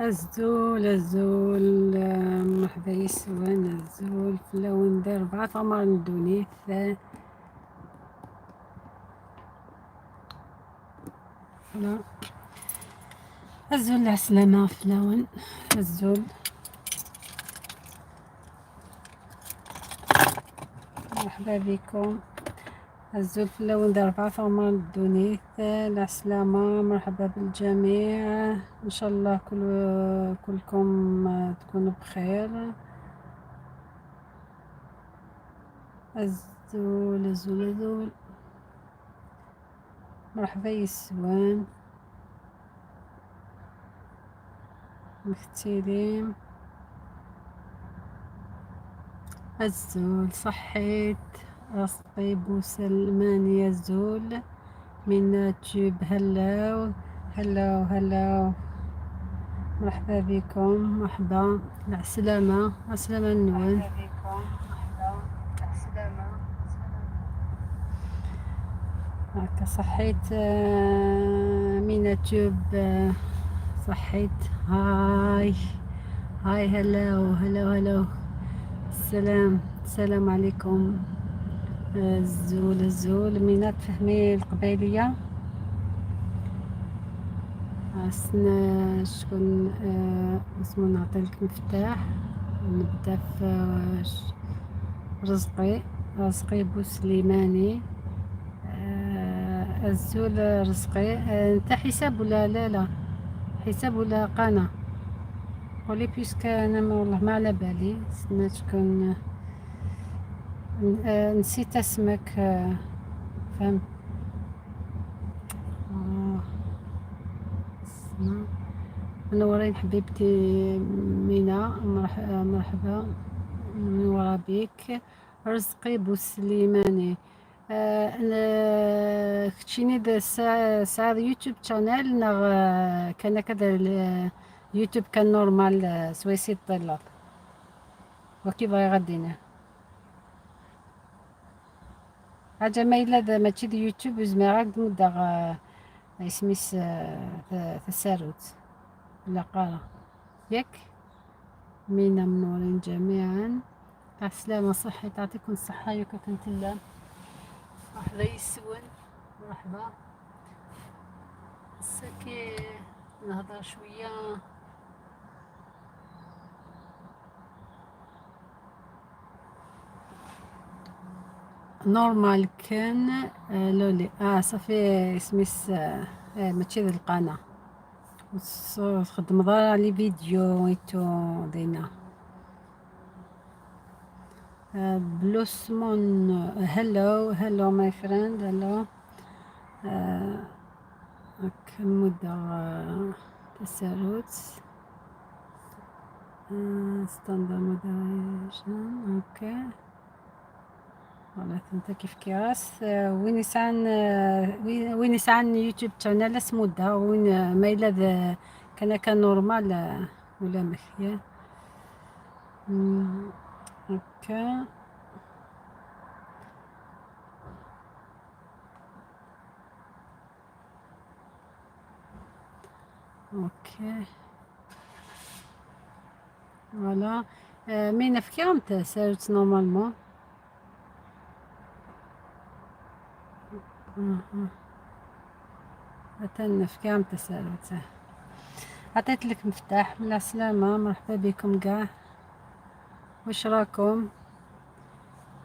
الزول مرحبا يسوان الزول فلو ندير 4 تمر ندوني لا الزول عسلامة فلون الزول مرحبا بكم الزول فلو ندير 4 تمر ندوني العسلامة مرحبا بالجميع ان شاء الله كلكم تكونوا بخير الزول مرحبا يسوان مختيرين الزول صحيت راس طيب وسلمان يا الزول من تيوب هلاو هلاو هلاو مرحبا بكم مرحبا العسلامة عسلامة النوال مرحبا بكم مرحبا العسلامة هكا صحيت من تيوب صحيت هاي هلاو هلاو هلاو السلام عليكم الزول مينات تفهمي القبايلية عسنا شكون اسمو نعطيلك مفتاح نبدا في رزقي بوسليماني الزول رزقي انت حساب ولا لا حساب ولا قناة قولي بيسك انا والله ما على بالي سنا شكون نسيت اسمك فهمت منورين حبيبتي مينا مرحبا منورة بك رزقي بوسليماني كتشيني دا ساعة يوتيوب شانيل نغ كان كذا يوتيوب كان نورمال سويسي طلاب وكي باغي غدينا حاجة ما إلا ماشي دي يوتيوب زميرك دمدا اسميس تساروت لا قارة ياك مينا منورين جميعا عسلامة صحة تعطيكم الصحة ياك كنت الله مرحبا يسون مرحبا ساكي نهضر شوية نورمال كان لولي صافي سميس ماشي ذي القناة خدم ضار علي فيديو ويتو دينا بلوسمون هلو ماي فريند هلو هاك المدة تساروت ستاندر مودريشن اوكي فوالا انت كيف كياس وين يسعن يوتيوب شانل اسمو دا وين مايلا كان نورمال ولا مخيا هكا اوكي فوالا مين في كامت سيرت نورمالمون أتن في كامت سيرت عطيت لك مفتاح من السلامة مرحبا بكم كاع واش راكم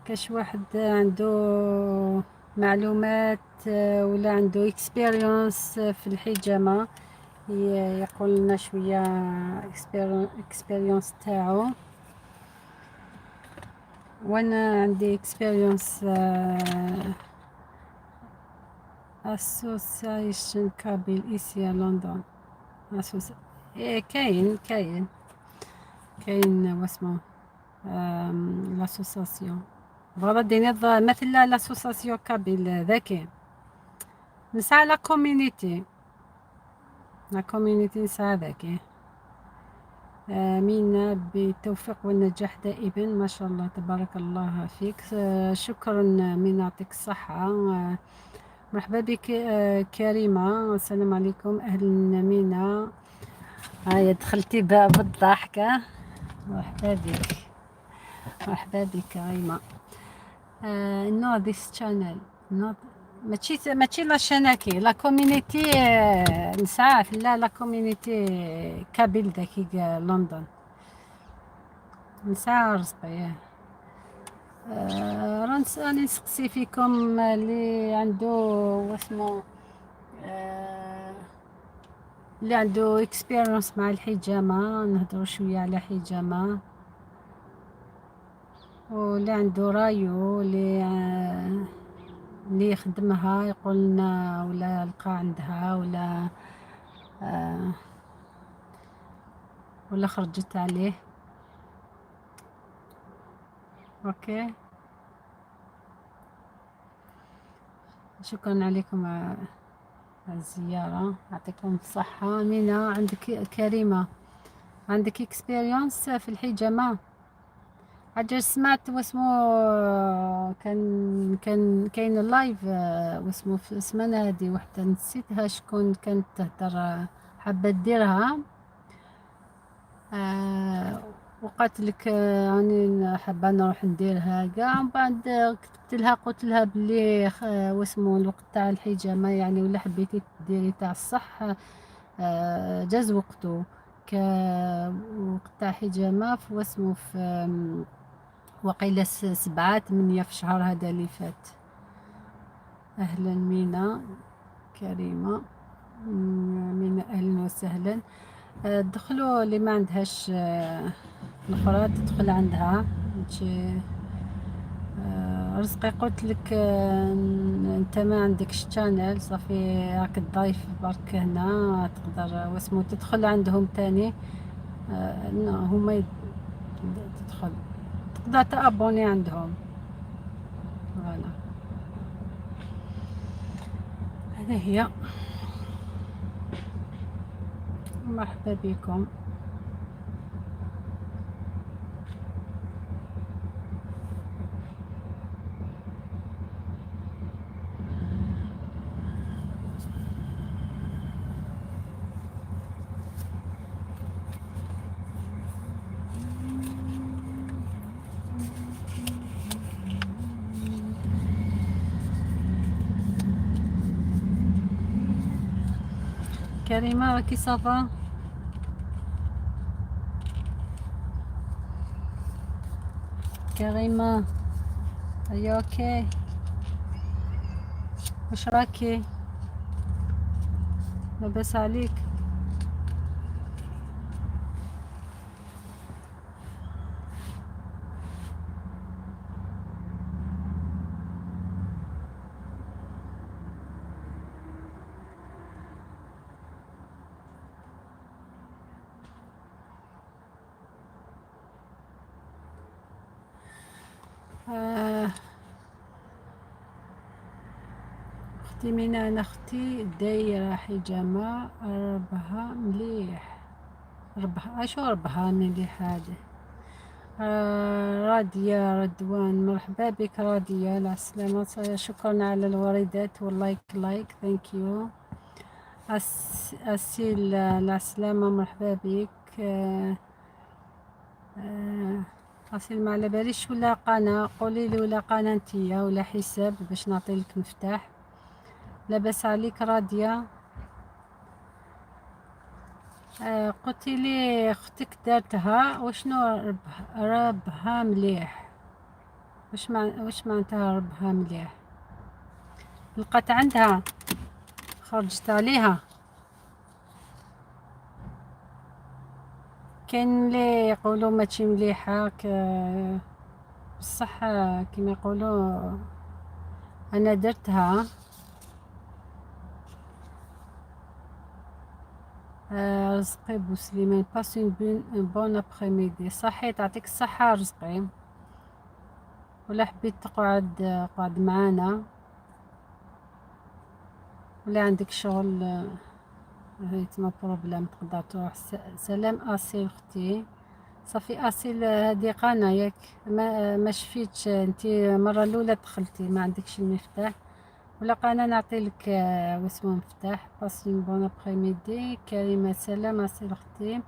كاش واحد عنده معلومات ولا عنده اكسبيريونس في الحجامة يقول لنا شوية اكسبيريونس تاعو وانا عندي اكسبيريونس اسوسيشن كابيل ايسيا لندن كاين واسمه لاسوساسيون بغض الدين مثل لاسوساسيون كابيل ذاك نسعى لا كوميونيتي نسعى ذاك مينا بالتوفيق والنجاح دائما ما شاء الله تبارك الله فيك شكرا مينا يعطيك الصحة مرحبا بك كريمة السلام عليكم أهلا مينا هاي دخلتي بالضحكة. مرحبا بك، مرحبا بك أيما. نو ذيس channel نو ماشي لا شاناكي لا كوميونيتي. نسعى في لا كوميونيتي كابيل داكي لندن. نسعى رزقي. راني نسقسي فيكم اللي عنده واسمو اللي عنده اكسبيرينس مع الحجامة، نهضروا شوية على حجامة، واللي عنده رايو اللي يخدمها يقول لنا، ولا لقى عندها، آه ولا خرجت عليه. اوكي، شكرا عليكم على الزيارة، يعطيكم الصحة. أمينة، عندك كريمة، عندك اكسبيرينس في الحجامة؟ حاجة سمعت واسمو كان كاين اللايف واسمو في السمانة هادي وحدة نسيتها شكون كانت تهدر، حابة ديرها. وقالت لك راني حابة نروح نديرها كاع، من بعد كتبت لها قلت لها بلي واسمو الوقت تاع الحجامة يعني، ولا حبيتي ديري تاع الصح جاز وقته وقت تاع حجامة في واسمو في وقيلة 7 8 في شهر هذا اللي فات. أهلا مينا كريمة. مينا أهلا وسهلا. دخلوا اللي ما عندهاش الأخرى تدخل عندها. رزقي قلت لك انت ما عندكش شانل، صافي راك تضيف برك هنا تقدر واسمو تدخل عندهم تاني. هما تدخل تقدر تابوني عندهم. فوالا، هذه هي. مرحبا بكم. كريمة راكي صافا؟ كريمة هي اوكي؟ واش راكي؟ لاباس عليك؟ اختي مينا، انا اختي دايره حجامه ربها مليح. ربها اشو ربها مليح هذا. رادية رضوان، مرحبا بك رادية، لا السلامة، شكرا على الوردات واللايك ثانك يو. أسيل لا السلامة، مرحبا بك. أسيل ما على باليش ولا قناة، قولي لي ولا قناة نتيا ولا حساب باش نعطيلك مفتاح. لاباس عليك رادية؟ قلتي لي اختك دارتها وشنو ربها مليح؟ واش معناتها ربها مليح؟ لقات عندها، خرجت عليها. كاين اللي يقولوا ماشي مليحة بصح كيما يقولوا انا درتها. رزقي بوسليمان، باس اون بون ابخي صحيت، يعطيك الصحة رزقي. ولا حبيت قعد معانا، ولا عندك شغل هيت ما بروبلام تقدر تروح. سلام أصيل أختي. صافي أصيل هادي قناة ياك ما شفيتش انتي المرة الأولى دخلتي ما عندكش المفتاح، ولا انا نعطيلك واسمو مفتاح. باسي اون بون ابخي-ميدي. كريمة سلام اسير اختي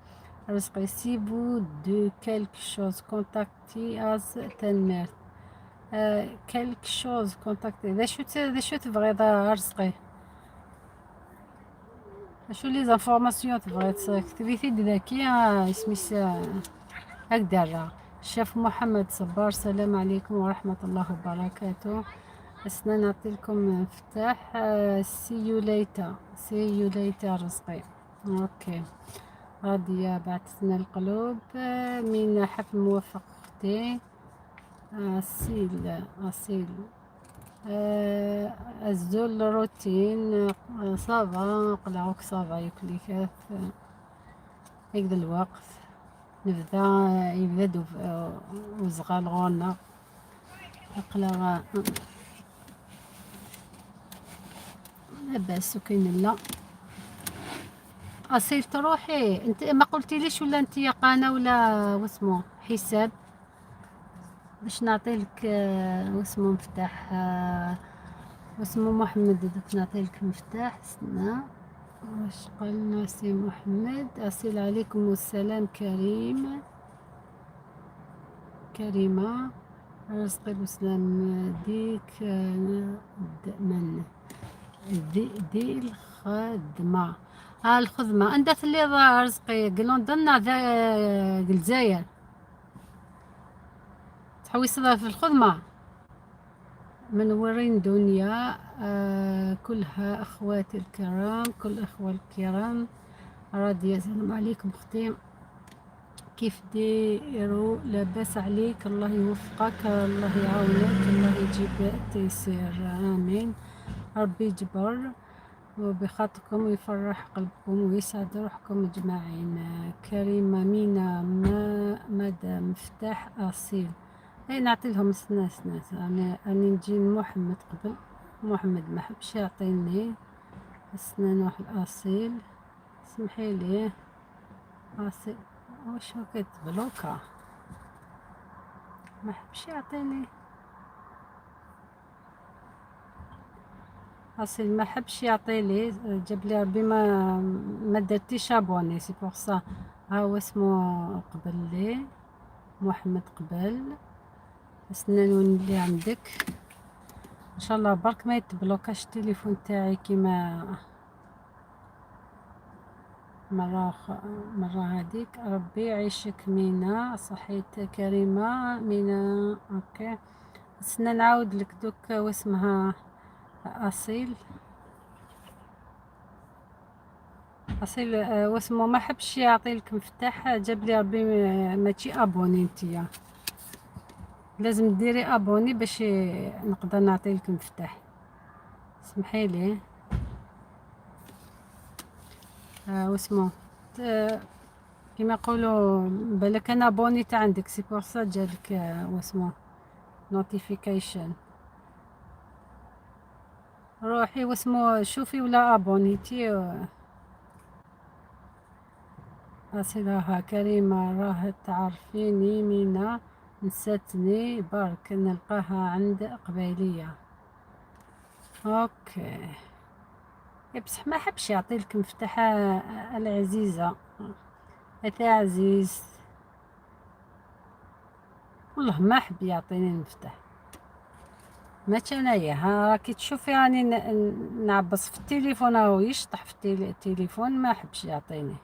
رزقي. سي بو دو كالك شوز كونتاكتي از تنمرت. كالك شوز كونتاكتي ذا شو تبغي رزقي؟ شو لي زانفورماسيون تبغي تكتبي في ذاكي سميس هكذا. الشيف محمد صبار السلام عليكم ورحمة الله وبركاته. أسنا نعطيلكم مفتاح. سي يو ليتا سي يو ليتا رزقي. اوكي راضية بعثتنا القلوب. من حفل موفق اختي. أصيل الزول روتين. صافا قلعوك صافا يكلي كاف هكذا الوقت يبدا وزغال غورنا قلع لاباس وكاين لا. أصيل تروحي انت ما قلتيليش ولا انت يقانة ولا واسمو حساب باش نعطيلك واسمو مفتاح. واسمو محمد دوك نعطيلك مفتاح. استنى واش قالنا سي محمد. أصيل عليكم السلام كريمة رزقي بسلام ديك من دي الخدمة. الخدمة عندها اللي رزقي قلون ضنا ذا الجزائر تحويصها في الخدمة منورين دنيا. كلها أخواتي الكرام كل أخوة الكرام راضية. السلام عليكم أختي كيف ديروا؟ لاباس عليك؟ الله يوفقك الله يعاونك الله يجيب تيسير آمين. ربي يجبر وبخاطركم ويفرح قلبكم ويسعد روحكم اجمعين. كريمة مينا مدام مفتاح أصيل. اي نعطي لهم سناس انا نجي محمد قبل. محمد ما حبش يعطيني السنان واحد أصيل سمحي لي. أصيل واش هو كتبلوكا ما حبش يعطيني. أصيل ما حبش يعطيلي جاب لي ربي ما درتيش ابوني سي بوغ سا. ها هو اسمو قبل لي محمد قبل السنان اللي عندك ان شاء الله برك ما يتبلوكاش التليفون تاعي كيما مرة هذيك. ربي يعيشك مينا صحيت كريمة مينا. اوكي سنا نعاود لك دوك واسمها أصيل. أصيل واسمو ما حبش يعطي لك مفتاح جاب لي ربي ماشي ابوني نتيا لازم ديري ابوني باش نقدر نعطي لك مفتاح سمحي لي. واسمو كيما يقولوا بالك انا ابوني تاع عندك سي بور سا جالك واسمو نوتيفيكيشن. روحي واسمو شوفي ولا ابونيتي. أصلها كريمة راه تعرفيني مينا نساتني برك نلقاها عند قبيلية. اوكي بصح ما حبش يعطيلك مفتاح العزيزة أتا عزيز والله ما حب يعطيني المفتاح. ما انايا ها راكي تشوفي راني نعبس في التليفون راهو يشطح في التليفون ما حبش يعطيني.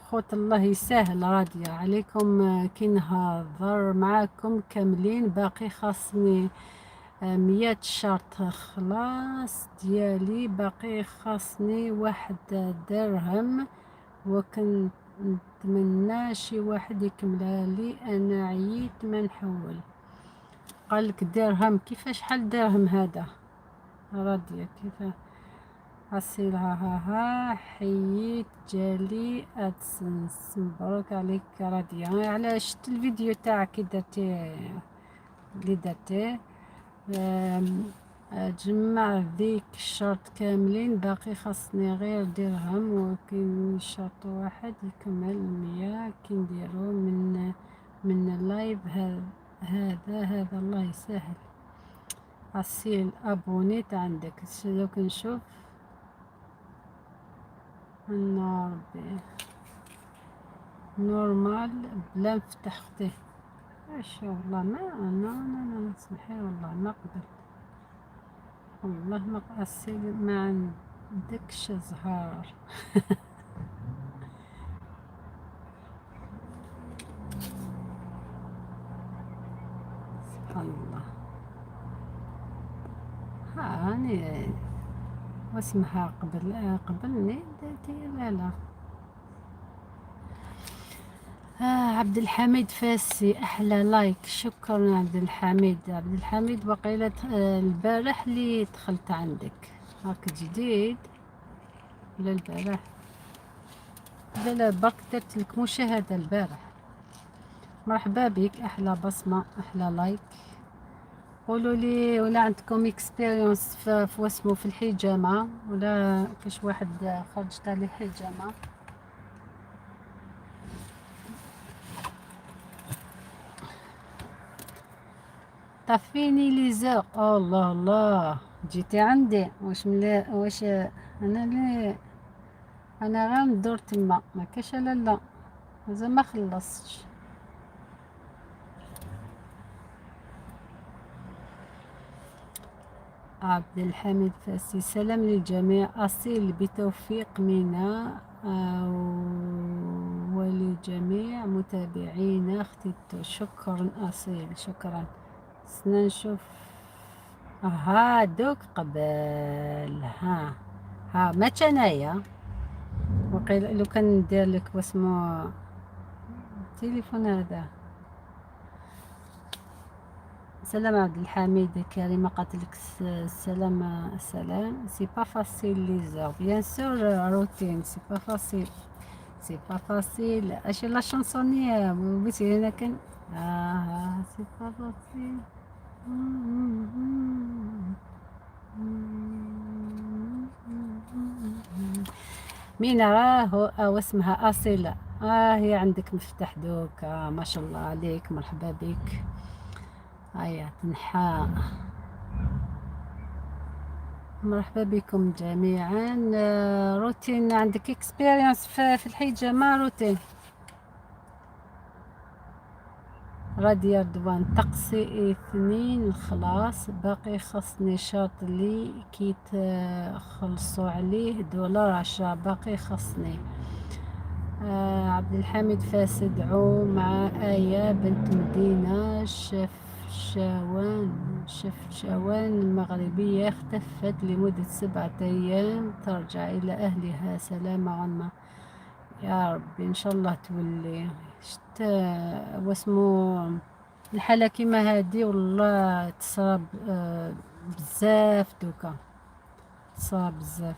خوت الله يسهل راضية عليكم كي نهضر معاكم كاملين باقي خاصني 100 شرط خلاص ديالي باقي خاصني 1 درهم وكنت نتمنى شي واحد يكملها لي انا عييت ما نحول. قالك درهم كيفاش شحال درهم هذا راضية كيف أصيل. ها حييت جالي ادسنس مبروك عليك راضية. على شفت الفيديو تاعك كي درتي اللي درتيه جمع ذيك الشرط كاملين باقي خاصني غير درهم وكاين شرط واحد يكمل 100 كي نديرو من اللايف هذا الله يسهل. أصيل أبونيت عندك. دوك نشوف ربي نورمال بلا نفتح اختي. اش والله ما انا سمحي والله ما قبل، والله ما أصيل ما عندكش زهار. سبحان الله. ها هاني واسمها قبلني درتي لا. عبد الحميد فاسي احلى لايك، شكرا عبد الحميد. عبد الحميد وقيلة البارح اللي دخلت عندك، هاك جديد ولا البارح؟ لا برك درت لك مشاهدة البارح. مرحبا بك، احلى بصمة احلى لايك. قولوا لي ولا عندكم اكسبيريونس في واسمو في الحجامة، ولا كاش واحد خرجت عليه حجامة؟ طفيني لي زوق. الله الله، جيتي عندي واش انا لي انا غير ندور تما، ما كاش لا مازال ما خلصتش. عبد الحميد فاسي، سلام للجميع، أصيل بتوفيق منا ولجميع متابعينا اختي. شكرا أصيل، شكرا. نشوف دوك قبل ها ما انايا وقيل لو كان ندير لك واسمو التليفون هذا. سلام عبد الحميد كريمة قالت لك السلام. السلام سي با فاسيل لي زور بيان سور روتين، سي با فاسيل سي با فاسيل. اش لا شانسوني بغيتي انا كان سي با فاسيل. مين راه واسمها أصيلة. هي عندك مفتاح دوك. ما شاء الله عليك، مرحبا بك. هيا تنحى. مرحبا بكم جميعا. روتين عندك اكسبيرينس في الحجامة روتين؟ راديا رضوان تقصي 2 خلاص، باقي خصني شاط لي كي تخلصوا عليه $10 باقي خصني. عبد الحميد فاسد عو مع آية بنت مدينة شفشاوان المغربية، اختفت لمدة 7 أيام، ترجع إلى أهلها سلامة غنمة. يا ربي إن شاء الله تولي. شت واسمو الحالة كيما هادي والله تصرى بزاف دوكا، تصرى بزاف.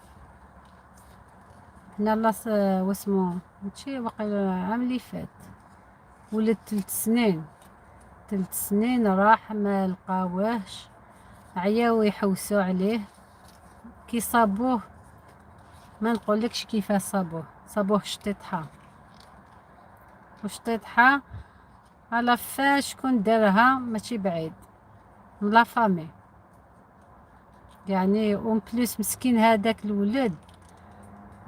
حنا لاص واسمو هادشي واقيلا العام اللي فات ولات 3 سنين. 3 سنين راح ما لقاوهش، عياو يحوسوا عليه كي صابوه. ما نقولكش كيفاه صابوه شطيطحة وشطيطحة على فاش شكون دارها ماشي بعيد من لا فامي يعني. اون بليس مسكين هذاك الولد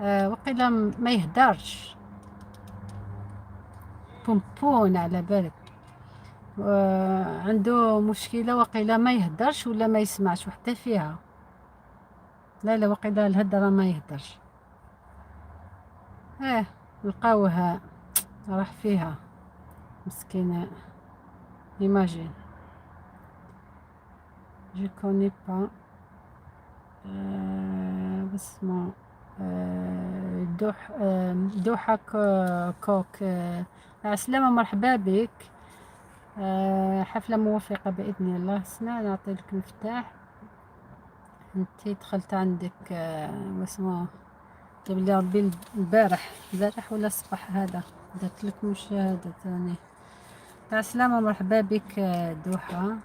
وقيلا ما يهدرش، بونبون على بالك. عنده مشكلة وقيلا ما يهدرش ولا ما يسمعش وحتى فيها. لا وقيلا الهدرة ما يهدرش. لقاوها راح فيها مسكينة. ايماجين جو كوني با اسمه دوحة كوك. عسلامة، مرحبا بك. حفلة موفقة بإذن الله. سنة نعطيلك المفتاح. انتي دخلت عندك واسمه جاب لي ربي البارح ولا الصباح هذا، درت لك مشاهدة ثاني. عسلامة، مرحبا بك دوحة.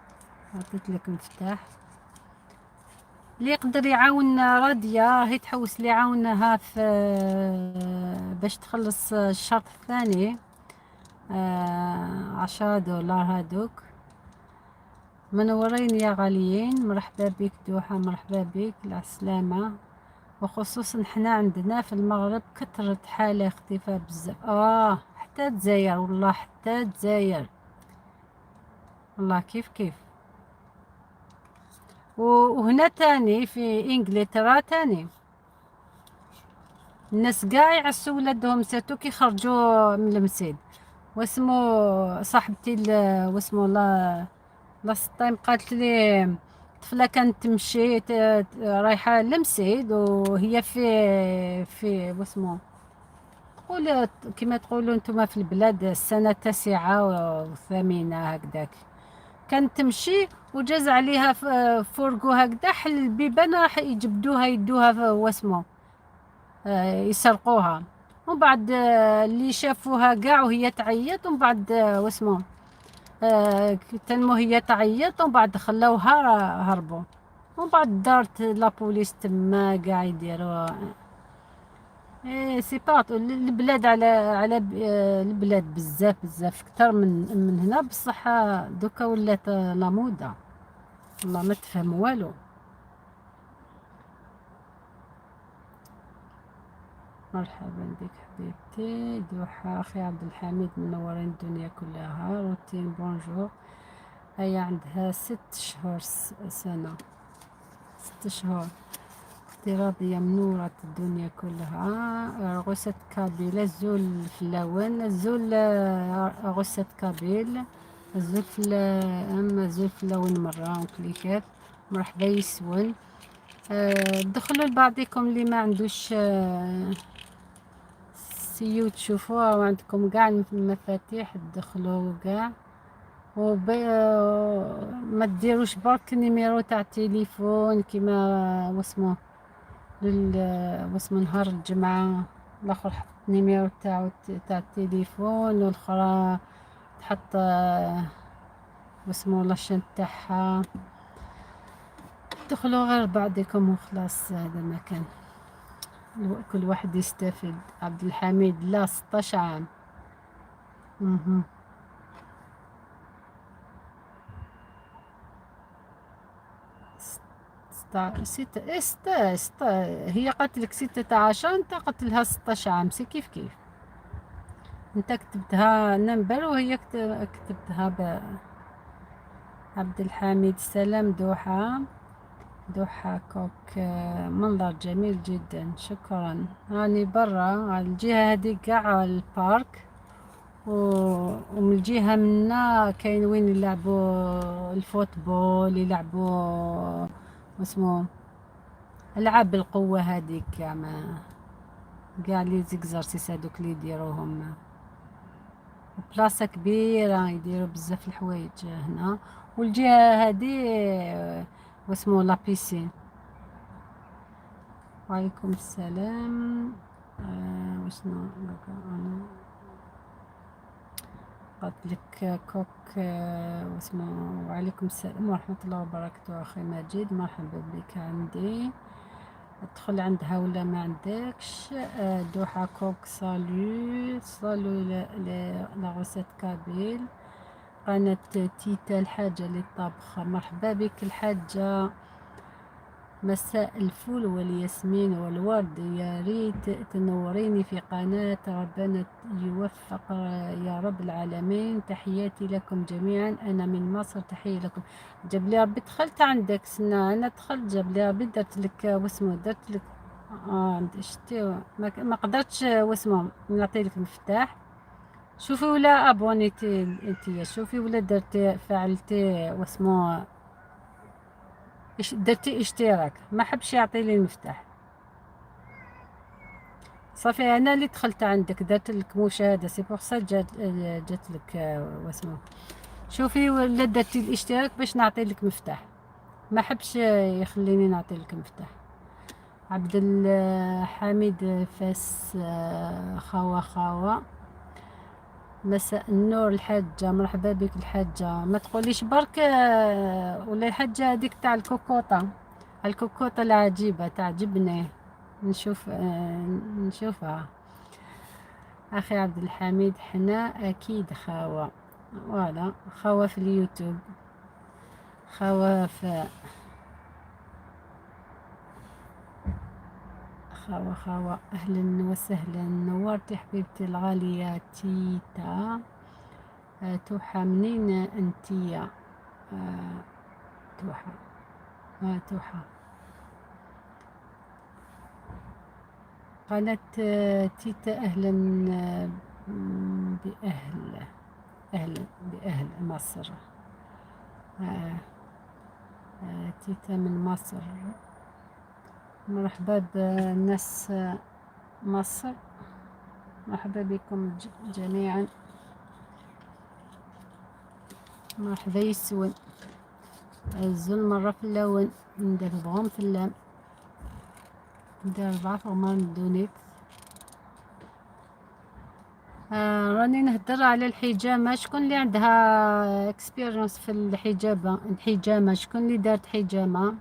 عطيت لك المفتاح. اللي يقدر يعاون راديا هي تحوس لي يعاونها في باش تخلص الشرط الثاني $10 هادوك. منورين يا غاليين، مرحبا بك دوحة، مرحبا بك العسلامة. وخصوصا حنا عندنا في المغرب كثرت حالة اختفاء بزاف، حتى دزاير، والله حتى دزاير، والله كيف. وهنا تاني في انجلترا تاني الناس قاع يعسوا ولادهم ساتو كي خرجوا من المسجد. واسمو صاحبتي واسمو لا سطيم قالت لي طفله كانت تمشي رايحه للمسجد، وهي في واسمو تقول كما تقولوا نتوما في البلاد السنه التاسعه والثامنه هكذاك. كانت تمشي وجاز عليها فورقو هكذا حل البيبان، راح يجبدوها يدوها واسمو يسرقوها. ومن بعد اللي شافوها كاع وهي تعيط، ومن بعد واسمو تنمو هي تعيط، ومن بعد خلاوها هربوا. ومن بعد دارت لابوليس تما كاع يديروا سي بارت البلاد على البلاد بزاف كتر من هنا، بصح دوكا ولات لا موضه، والله ما تفهم والو. مرحبا بك حبيبتي دوحة. أخي عبد الحميد منورين الدنيا كلها. روتين بونجور. هي عندها 6 شهور سنة، 6 شهور. اختي راضية منورة الدنيا كلها. غسة كابيل الزول فلاوان، الزول غسة كابيل، الزول أما الزول فلاوان مرة وكليكات. مرحبا يسون. دخلوا لبعضكم اللي ما عندوش سيو تشوفوها، وعندكم قاع المفاتيح تدخلوا قاع. ما تديروش برك نيميرو تاع التليفون كيما واسمو واسمو نهار الجمعة الاخر حط نيميرو تاع التليفون، والاخرى تحط واسمو لاشين تاعها. دخلوا غير بعضكم وخلاص، هذا ما كان. كل واحد يستفيد. عبد الحميد لا 16 عام. ستة. هي قالت لك 16، انت قلت لها 16 عام، سي كيف. انت كتبتها نمبر وهي كتبتها عبد الحميد. سلام دوحة. دوحة كوك، منظر جميل جدا، شكرا. راني برا الجهة هذه قاع البارك، ومن الجهة منا كاين وين يلعبوا الفوتبول، يلعبوا اسمه العاب القوة هذيك كاع لي زيكزارسيس هذوك اللي يديروهم. بلاصة كبيرة يديروا بزاف الحوايج هنا. والجهة هذه واسمو لابيسين. وعليكم السلام. وشنو قلت لك كوك واسمو. وعليكم السلام ورحمة الله وبركاته أخي مجيد، مرحبا بك عندي. ادخل عندها ولا ما عندكش. دوحة كوك. صالو لغوسات كابيل، قناة تيتا الحاجة للطبخ. مرحبا بك الحاجة. مساء الفول والياسمين والورد، يا ريت تنوريني في قناة. ربنا يوفق يا رب العالمين. تحياتي لكم جميعا، أنا من مصر، تحية لكم. جاب لي ربي دخلت عندك سنة، أنا دخلت جاب لي ربي درت لك واسمو، درت لك شتي ما قدرتش واسمو نعطي لك المفتاح. شوفي ولا ابونيتي انتيا، شوفي ولا درتي فعلتي واسمو درتي اشتراك، ما حبش يعطي لي المفتاح. صافي انا اللي دخلت عندك درت لك مشاهده، سي بوغ سا جات لك واسمو. شوفي ولا درتي الاشتراك باش نعطي لك مفتاح، ما حبش يخليني نعطي لك مفتاح. عبد الحميد فاس. خوا. مساء النور الحاجة، مرحبا بك الحاجة. ما تقوليش برك ولا الحاجة هذيك تاع الكوكوطة العجيبة تعجبني، نشوفها. أخي عبد الحميد حنا أكيد خاوة، فوالا خاوة في اليوتيوب. خوافة، خوا أهلا وسهلا، نورتي حبيبتي الغالية تيتا. توحى منين انتيا؟ آه، توحى، توحى قالت تيتا أهلا بأهل، أهلا بأهل مصر. آه، تيتا من مصر، مرحبا بناس مصر، مرحبا بكم جميعا، مرحبا يسون. الزول مرة في اللون، ندير بغم في اللام، ندير 4 فغمان دونيت. راني نهدر على الحجامة. شكون اللي عندها اكسبيرينس في الحجامة؟ شكون اللي دارت حجامة؟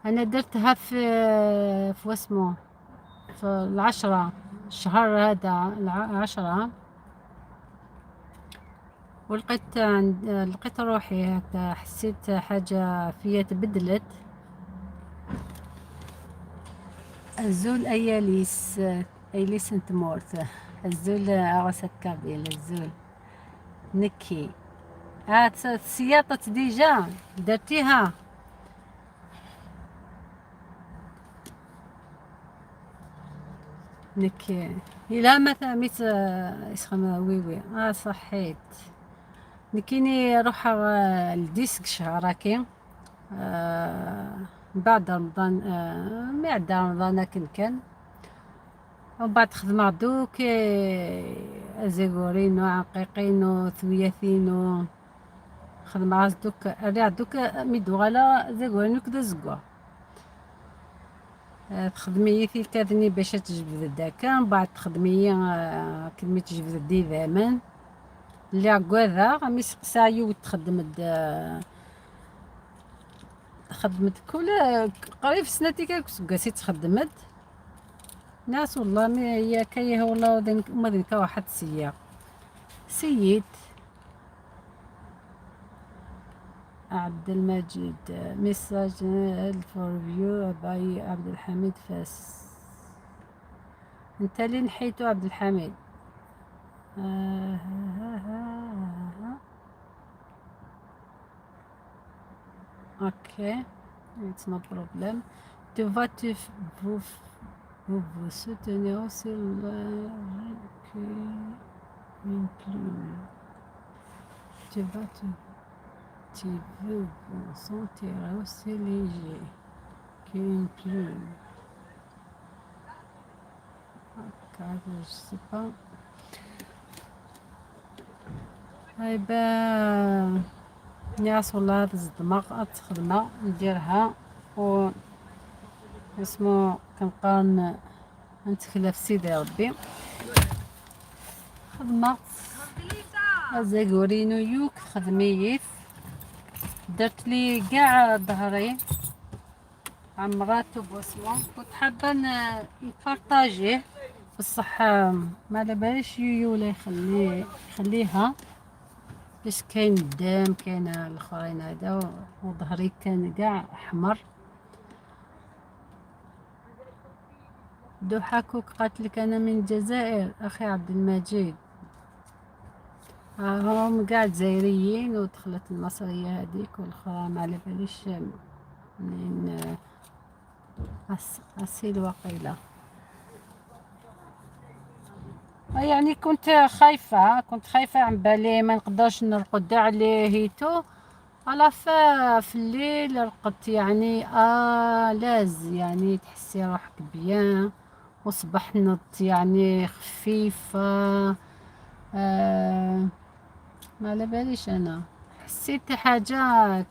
انا درتها في واسمو في 10 الشهر هذا 10، ولقيت لقيت روحي هكا، حسيت حاجة فيا تبدلت. الزول اياليس، ايليس انت مورت، الزول عرست كابيل، الزول نكي. السياطة ديجا درتيها؟ نكي إلا مثلا ميت يسخن وي صحيت. نكيني روح الديسك شهراكي بعد رمضان، بعد رمضان كان ومن بعد خدمة دوك زيغورينو عقيقينو ثوياثينو خدمة دوك ريع دوك ميدوغالا زيغورينو كدا زقوا تخدمي في كاذني باش تجبد داكا، من بعد تخدمي كلمة تجبد دي ذامن اللي عقواذا غامي سقسايو تخدمت خدمت كل قريب سنتي كاك سكاسي تخدمت ناس والله ما هي كايه والله ما ذنك واحد سيد عبد المجيد ميساج فور فيو باي عبد الحميد فاس. انت اللي نحيتو عبد الحميد. اوكي it's no problem. Tu vas te vous vous soutenir sur une plume. Tu vas tu veux vous sentir aussi léger qu'une plume. Je sais pas. هايبا ناس والله هاد الدماغ خدمة نديرها و اسمو كنبقى نتكلف سيدي ربي خدمة زاكورينو يوك خدميت درت لي كاع ظهري عمراتو بوسمو، كنت حابة نبارطاجيه بصح ما على باليش يويو ولا يخليها باش كاين الدم كاين الاخرين هذا وظهري كان كاع احمر. ضحكوك قالت لك انا من الجزائر اخي عبد المجيد. هم كاع جزائريين ودخلت المصريه هذيك والاخرى ما على باليش منين أسيل وقيلة. يعني كنت خايفة عن بالي ما نقدرش نرقد عليه هيتو على في الليل رقدت يعني لاز يعني تحسي روحك بيان وصبح نط يعني خفيفة. ما على باليش انا حسيت حاجة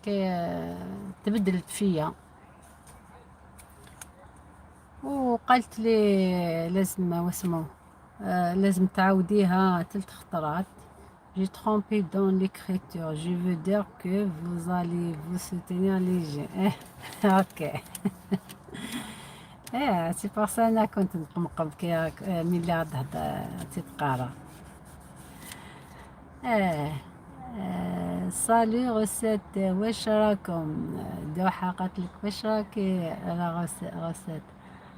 تبدلت فيا وقالت لي لازم واسمو لازم تعاوديها 3 خطرات. J'ai trompé dans l'écriture. Je veux dire que vous allez vous soutenir léger. Ok. سي بور سا انا كنت نقمقم كي ملي غتهضر تتقرا. صالي غسات، واش راكم؟ دوحة قالت لك واش راكي؟ انا غسات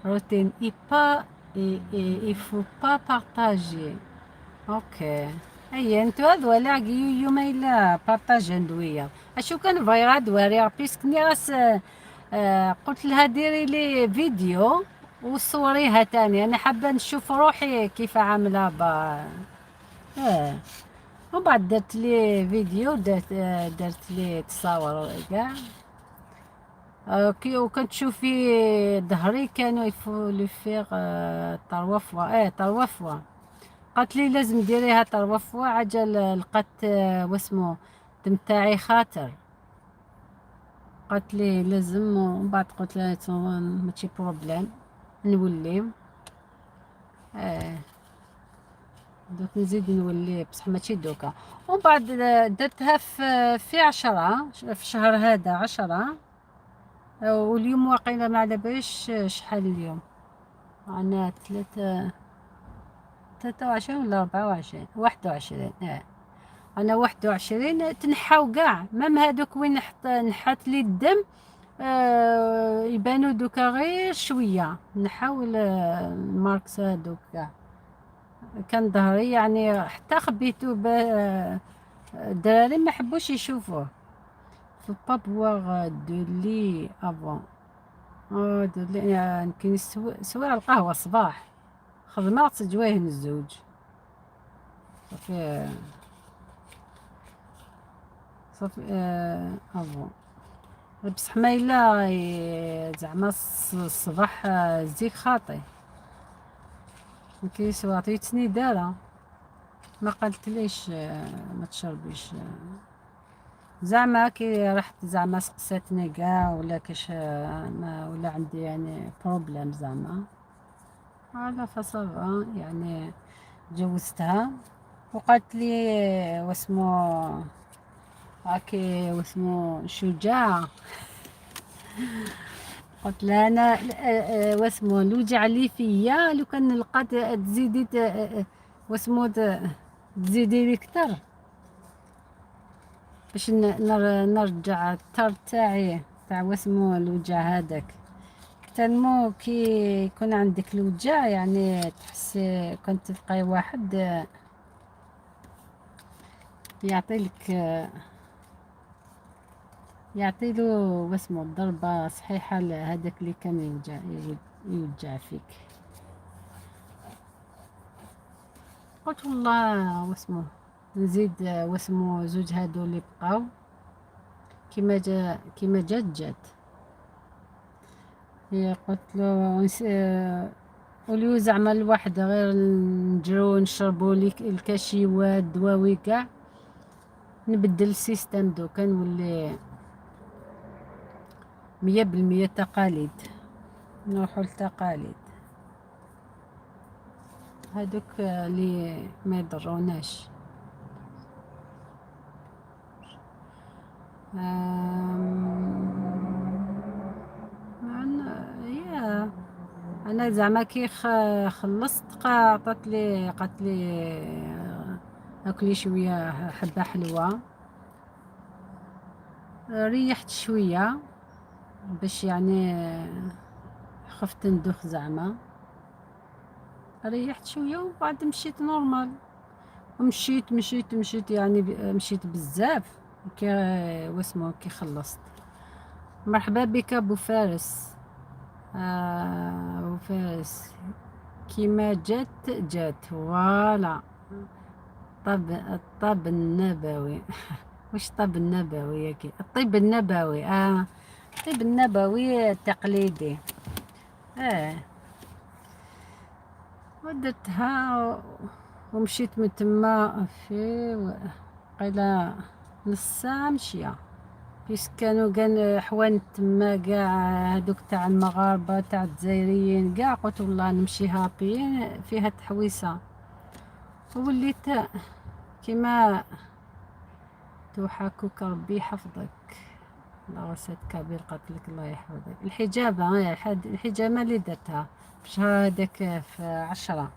روتين اي با اي فو با بارطاجي. اوكي، هيا انتو هذو ولا يوم لا بارطاجي ندوية اشو كان فايرا دواري بيسكني راس. قلت لها ديري لي فيديو وصوريها تاني، انا حابه نشوف روحي كيف عامله اه. ومن بعد درت لي فيديو، درت لي تصاور كاع. كي وكنت تشوفي ظهري كانوا لي فيغ تروا فوا تروا فوا. قالت لي لازم ديريها تروا فوا، عجل لقات واسمو تمتاعي خاطر. قالت لي لازم، ومن بعد قلت لها ماشي بروبليم نولي. اه دوك نزيد نولي بصح ماشي دوكا. ومن بعد درتها في 10 في شهر هذا 10. واليوم واقيلا ما على باليش شحال اليوم. أنا 23 ولا 24 21. أنا 21 تنحاو كاع، مام هادوك وين نحات لي الدم. يبانو دوكا غير شوية، نحاول الماركس هادوك كاع. كان ظهري يعني حتى خبيتو الدراري ما حبوش يشوفوه. faut pas boire de lait avant. دو لي يعني كاين سواع القهوة صباح خدمات جواهن الزوج. صافي صافي افون. بصح ما إلا زعما الصباح زيك خاطي مكاينش عطيتني دارة، ما قالتليش ما تشربيش. زعما كي رحت زعما سقساتني كاع ولا كاش ما ولا عندي يعني بروبليم زعما على فصافا يعني. جوزتها وقالت لي واسمو هاكي واسمو شجاع. قلت لها انا واسمو الوجع اللي فيا لو كان لقات تزيدي واسمو تزيدي لي كتر باش نرجع التر تاعي تاع واسمو الوجع هذاك. تنمو كي يكون عندك الوجع يعني تحسي كنت تلقاي واحد يعطيلك يعطيلو واسمو الضربة صحيحة لهذاك اللي كان يوجع فيك. قلت والله واسمو نزيد واسمو زوج هادو اللي بقاو كيما جات. هي قلت له وليو زعما الواحد غير نجرو نشربو الكاشيوات دواوي كاع، نبدل السيستم دوكا نولي 100% تقاليد، نروحو للتقاليد هادوك اللي ما يضروناش. يا انا زعما كي خلصت قالت لي اكلي شويه حبه حلوه. ريحت شويه باش يعني خفت ندوخ زعما. ريحت شويه وبعد مشيت نورمال. مشيت يعني مشيت بزاف كي واسمو كي خلصت. مرحبا بك ابو فارس. ابو فارس كيما جات فوالا. الطب النبوي. وش الطب النبوي ياكي الطب النبوي الطب النبوي التقليدي. ودتها ومشيت من تما في قيلا نص ساعة مشية. فيش كان حوان تما كاع هادوك تاع المغاربة تاع الجزائريين كاع. قلت والله نمشي هابين فيها تحويسة. ووليت كيما توحكوك ربي يحفظك. الله وسعد كبير قتلك الله يحفظك. الحجابة الحجامة اللي درتها في شهر هذاك في 10.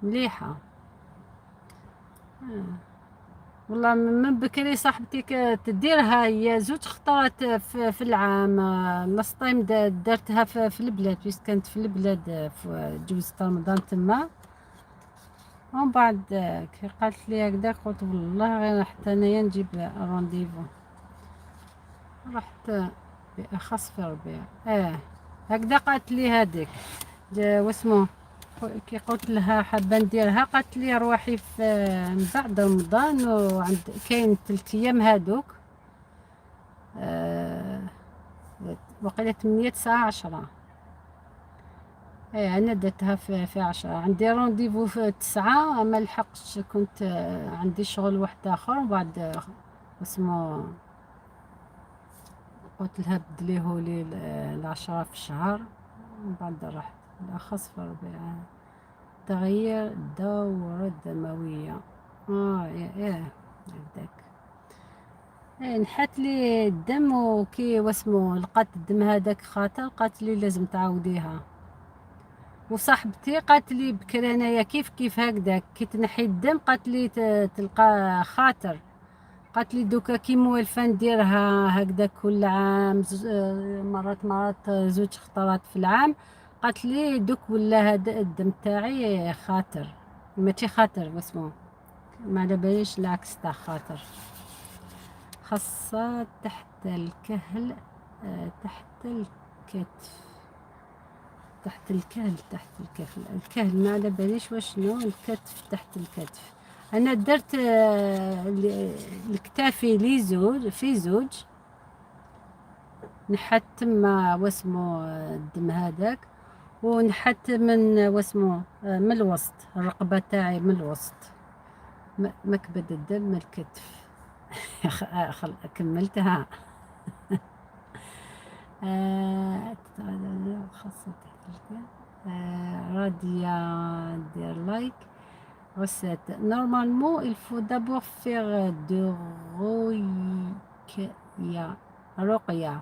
مليحة. والله من بكري صاحبتي تديرها هي زوج خطرات في العام. لاست تايم درتها في البلاد، بيس كانت في البلاد في جوز رمضان تما. ومن بعد كي قالت لي هكذا قلت والله غير حتى انايا نجيب رونديفو. رحت بأخص في ربيع. هكذا قالت لي هذيك واسمو كي قلت لها حابه نديرها، قالت لي روحي في من بعد رمضان، وعند كاين 3 ايام هادوك. آه وقيله 8 9 10. انا درتها في 10. عندي رونديفو في 9 ما لحقتش، كنت عندي شغل واحد اخر. وبعد اسمه قلت لها بدليهولي 10 في الشهر. ومن بعد رحت بالاخص في ربيع. تغيير الدورة الدموية. هكداك. نحت لي الدم، وكي واسمو لقات الدم هذاك خاطر، قالت لي لازم تعاوديها. وصاحبتي قالت لي بكري انايا كيف هكذاك كي تنحي الدم، قالت لي تلقى خاطر. قالت لي دوكا كي موالفه نديرها هكذا كل عام، مرات زوج خطرات في العام. قالت لي دوك ولا هذا الدم تاعي خاطر، ماشي خاطر واسمو ما على باليش العكس تاع خاطر. خاصة تحت الكهل، تحت الكتف، تحت الكهل ما على باليش واشنو الكتف، تحت الكتف. انا درت الكتافي لي زوج في زوج، نحت تما واسمو الدم هذاك، ونحت من واسمو من الوسط الرقبة تاعي، من الوسط مكبد الدم من الكتف. كملتها. خاصة تحت الكتف. راديا دير لايك. Recette. Normalement, il faut d'abord faire de رقية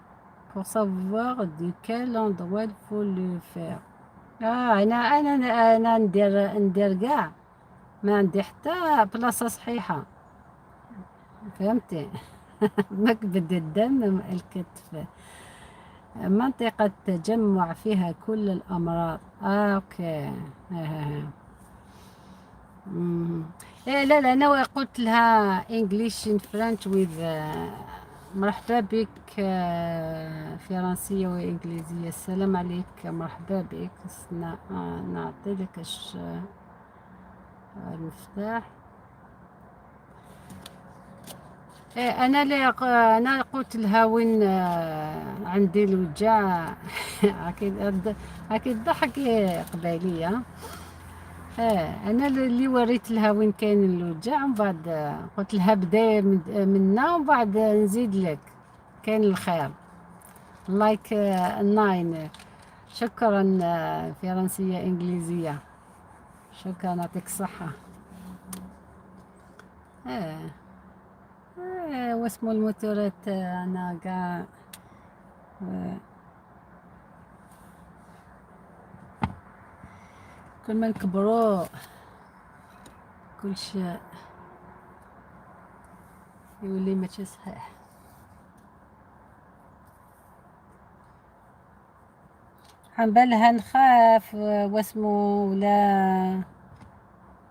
pour savoir de quel endroit il faut le faire. أنا ندير كاع ما عندي حتى بلاصة صحيحة، فهمتي؟ مكبد الدم الكتف، منطقة تجمع فيها كل الأمراض. أوكي. لا أنا قلت لها English in French with مرحبا بك فرنسية وإنجليزية. السلام عليك، مرحبا بك. نعطي لك المفتاح. أنا قلت لها وين عندي الوجع. أكيد ضحكي قبالية. انا اللي وريت لها وين كاين الوجع، ومن بعد قلت لها بداية منا، ومن بعد نزيد لك كاين الخير. لايك 9. شكرا فرنسية انجليزية، شكرا، يعطيك الصحة. واسمو الموتورات انا قاع كل ما نكبروا كل شيء يولي ماشي صحيح. حنبالها نخاف واسمو ولا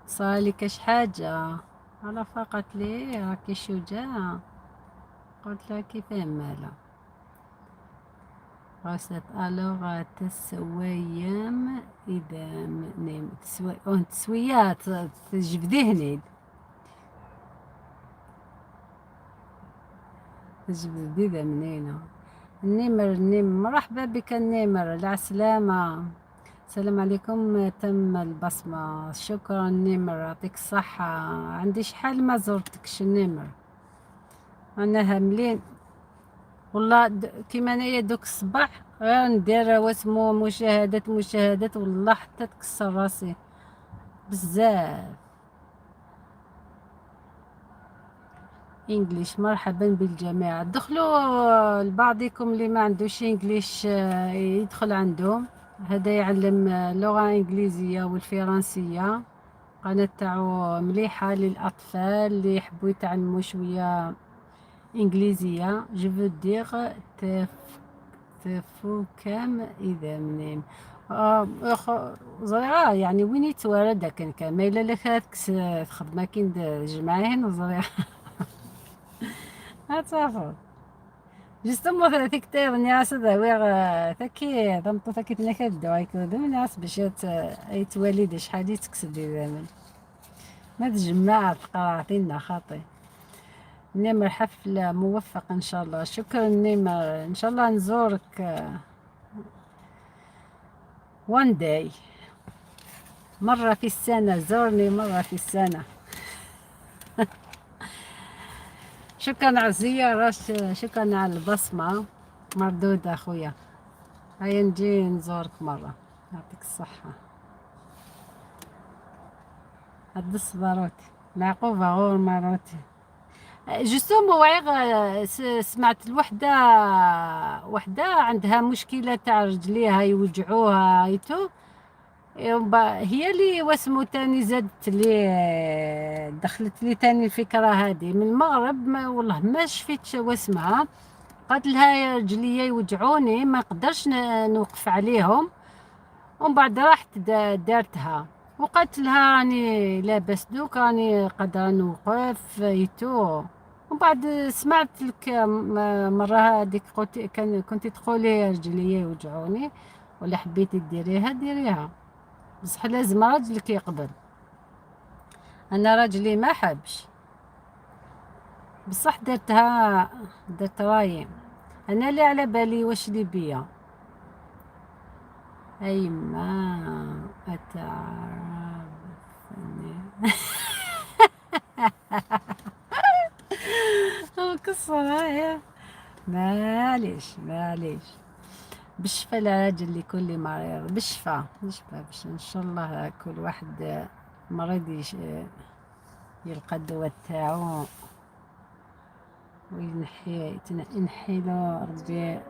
صالي كاش حاجة. على فقط لي راكي شجاعة. قلت لها كيفاه مالا غاست ألوغ تسويام إذا نمت تسويات تجبديهني تجبدي منين. النمر مرحبا بك النمر، العسلامة. السلام عليكم، تم البصمة. شكرا النمر، يعطيك الصحة. عندي شحال ما زرتكش النمر، أنا ملين والله. كيما انايا دوك الصباح غير ندير واسمو مشاهدات والله حتى تكسر راسي بزاف. انجليش. مرحبا بالجميع، دخلوا لبعضكم اللي ما عندوش انجليش يدخل عندهم. هذا يعلم لغة انجليزية والفرنسية. قناة تاعو مليحة للأطفال اللي يحبوا يتعلموا شوية إنجليزية. جو فو دير تفو كام إذا منين زريعة يعني وين يتوالد كان كامل لك هاتك خدمة كين جمعين زريعة هتصافر جستم مثلا تكتير ناس ذويغ تكي ضمطو تكي تنكد دواي كودو ناس باش يتوالد شحال يتكسد إذا من ما تجمع القراطين خاطي نمر حفلة موفق إن شاء الله. شكرا نمر، إن شاء الله نزورك one day، مرة في السنة، زورني مرة في السنة. شكرا على الزيارة، شكرا على البصمة مردودة أخويا. هيا نجي نزورك مرة، يعطيك الصحة. هاد الصباروتي معقوبة غور ماروتي جوستوم وعيغ سمعت الوحدة وحدة عندها مشكلة تاع رجليها يوجعوها ايتو هي اللي واسمو تاني زادت لي دخلت لي تاني الفكرة هذه من المغرب ما والله ما شفت واسمها. قالت لها يا رجليا يوجعوني ما نقدرش نوقف عليهم، ومن بعد راحت دارتها وقالت لها راني لاباس دوك راني قادرة نوقف ايتو. ومن بعد سمعت لك مرة هذيك قلت كنت تقولي رجليا يوجعوني ولا حبيتي ديريها ديريها، بصح لازم راجلك يقبل. انا راجلي ما حبش بصح درتها، درت رايي انا اللي على بالي واش لي بيا. اي ما اتعرفني قصة هي معليش معليش. بالشفا لراجل لكل مريض، بالشفا بالشفا باش ان شاء الله كل واحد مريض يلقى الدواء تاعو ينحيلو ربي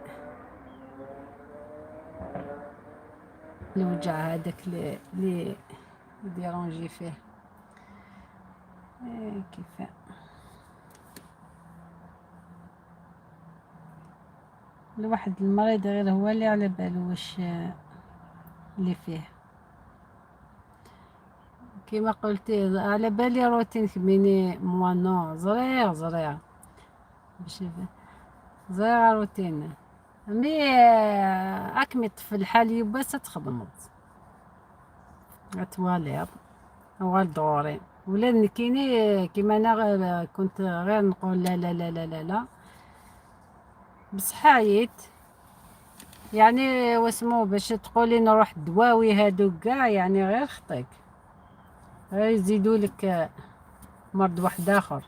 الوجع هذاك اللي ديرونجي فيه. كيف الواحد المريض غير هو اللي على باله واش اللي فيه. كيما قلتي على بالي روتينك بيني موانو زريع زريع باش زريع روتين مي اكمي طفل حالي بس تخدمت اتوالير هو دوري ولا نكيني كيما انا كنت غير نقول لا لا لا لا لا, لا. بصح عييت يعني واسمو باش تقولي نروح دواوي هادو كاع يعني غير خطيك، غير يزيدوا لك مرض واحد اخر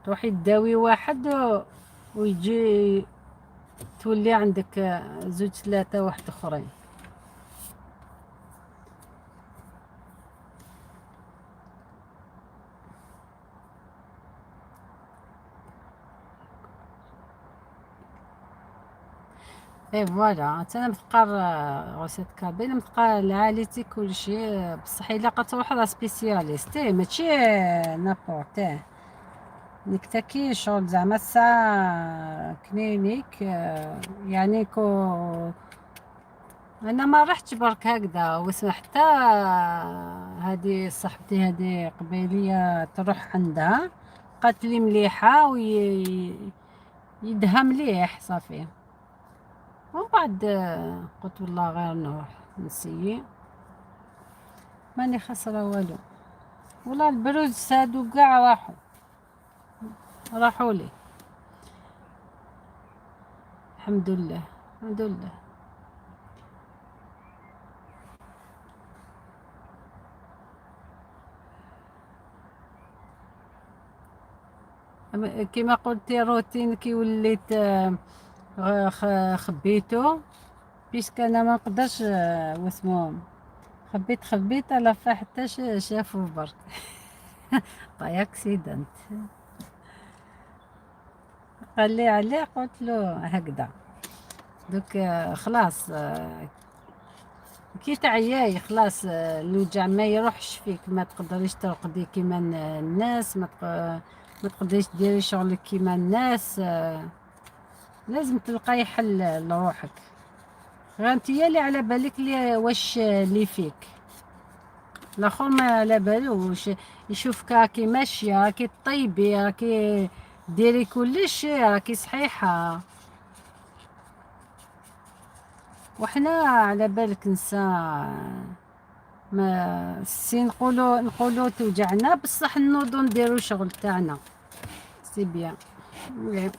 تروحي تداوي واحد ويجي تولي عندك زوج ثلاثة واحد اخرين. اي فوالا انا متقار غسيت كابين متقار لعائلتي كلشي، بصح الا قتروح راه سبيسياليست ماشي نابورت نكتكي شغل زعما ساعة كلينيك يعني انا ما رحتش برك هكذا واسمع حتى هذه صاحبتي هذه قبيلية تروح عندها قالت لي مليحة يدها مليح صافي. ومن بعد قلت والله غير نروح نسيي ماني خسرة والو. والله البروز سادو كاع راحوا لي الحمد لله الحمد لله. كيما قلتي روتين كي وليت خبيتو بيسك انا ما نقدرش واسمهم خبيت على حتى شافوا برك باي اكسيدنت. قال لي عليه قلت له هكذا دوك خلاص كي تعياي خلاص الوجع ما يروحش فيك، ما تقدريش ترقدي كيما الناس، ما تقدريش ديري شغلك كيما الناس، لازم تلقاي حل لروحك. غير انتيا اللي على بالك لي واش اللي فيك، الاخر ما على بالوش. يشوفك راكي ماشيه، راكي طيبي، راكي ديري كلش، راكي صحيحه، وحنا على بالك نساء ما سي نقولو توجعنا بصح نوضو نديرو شغل تاعنا. سي بيان. وي.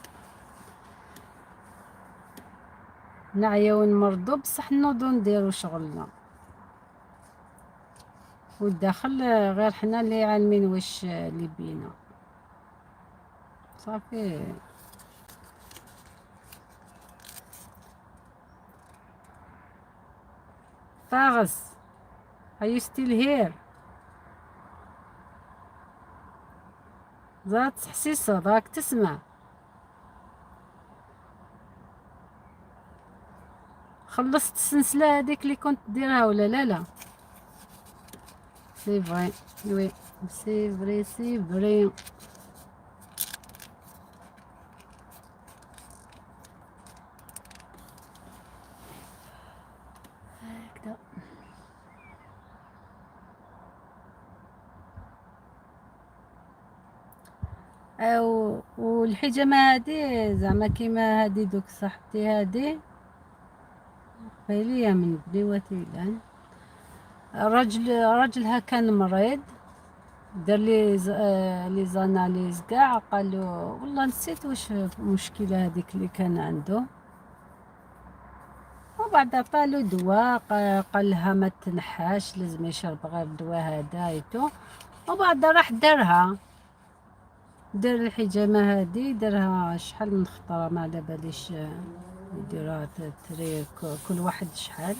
نعياو نمرضو بصح نوضو نديرو شغلنا، والداخل غير حنا اللي عالمين واش اللي بينا. صافي. فاغز are you still here؟ زاد تحسيسه راك تسمع. خلصت السلسلة هذيك اللي كنت ديرها ولا لا؟ سي فري. وي سي فري سي فري. هكذا. او والحجامة هادي زعما كيما هادي دوك صاحبتي هادي قبيلية من بنيوتي الان، راجلها كان مريض، دار لي زاناليز كاع، قالوا والله نسيت واش المشكلة هذيك اللي كان عنده، وبعد عطالو دواء، قال لها ما تنحاش، لازم يشرب غير الدواء هدايتو، وبعد راح دارها، دار الحجامة هادي، دارها شحال من خطرة ما على باليش يديروها تري كل واحد شحال،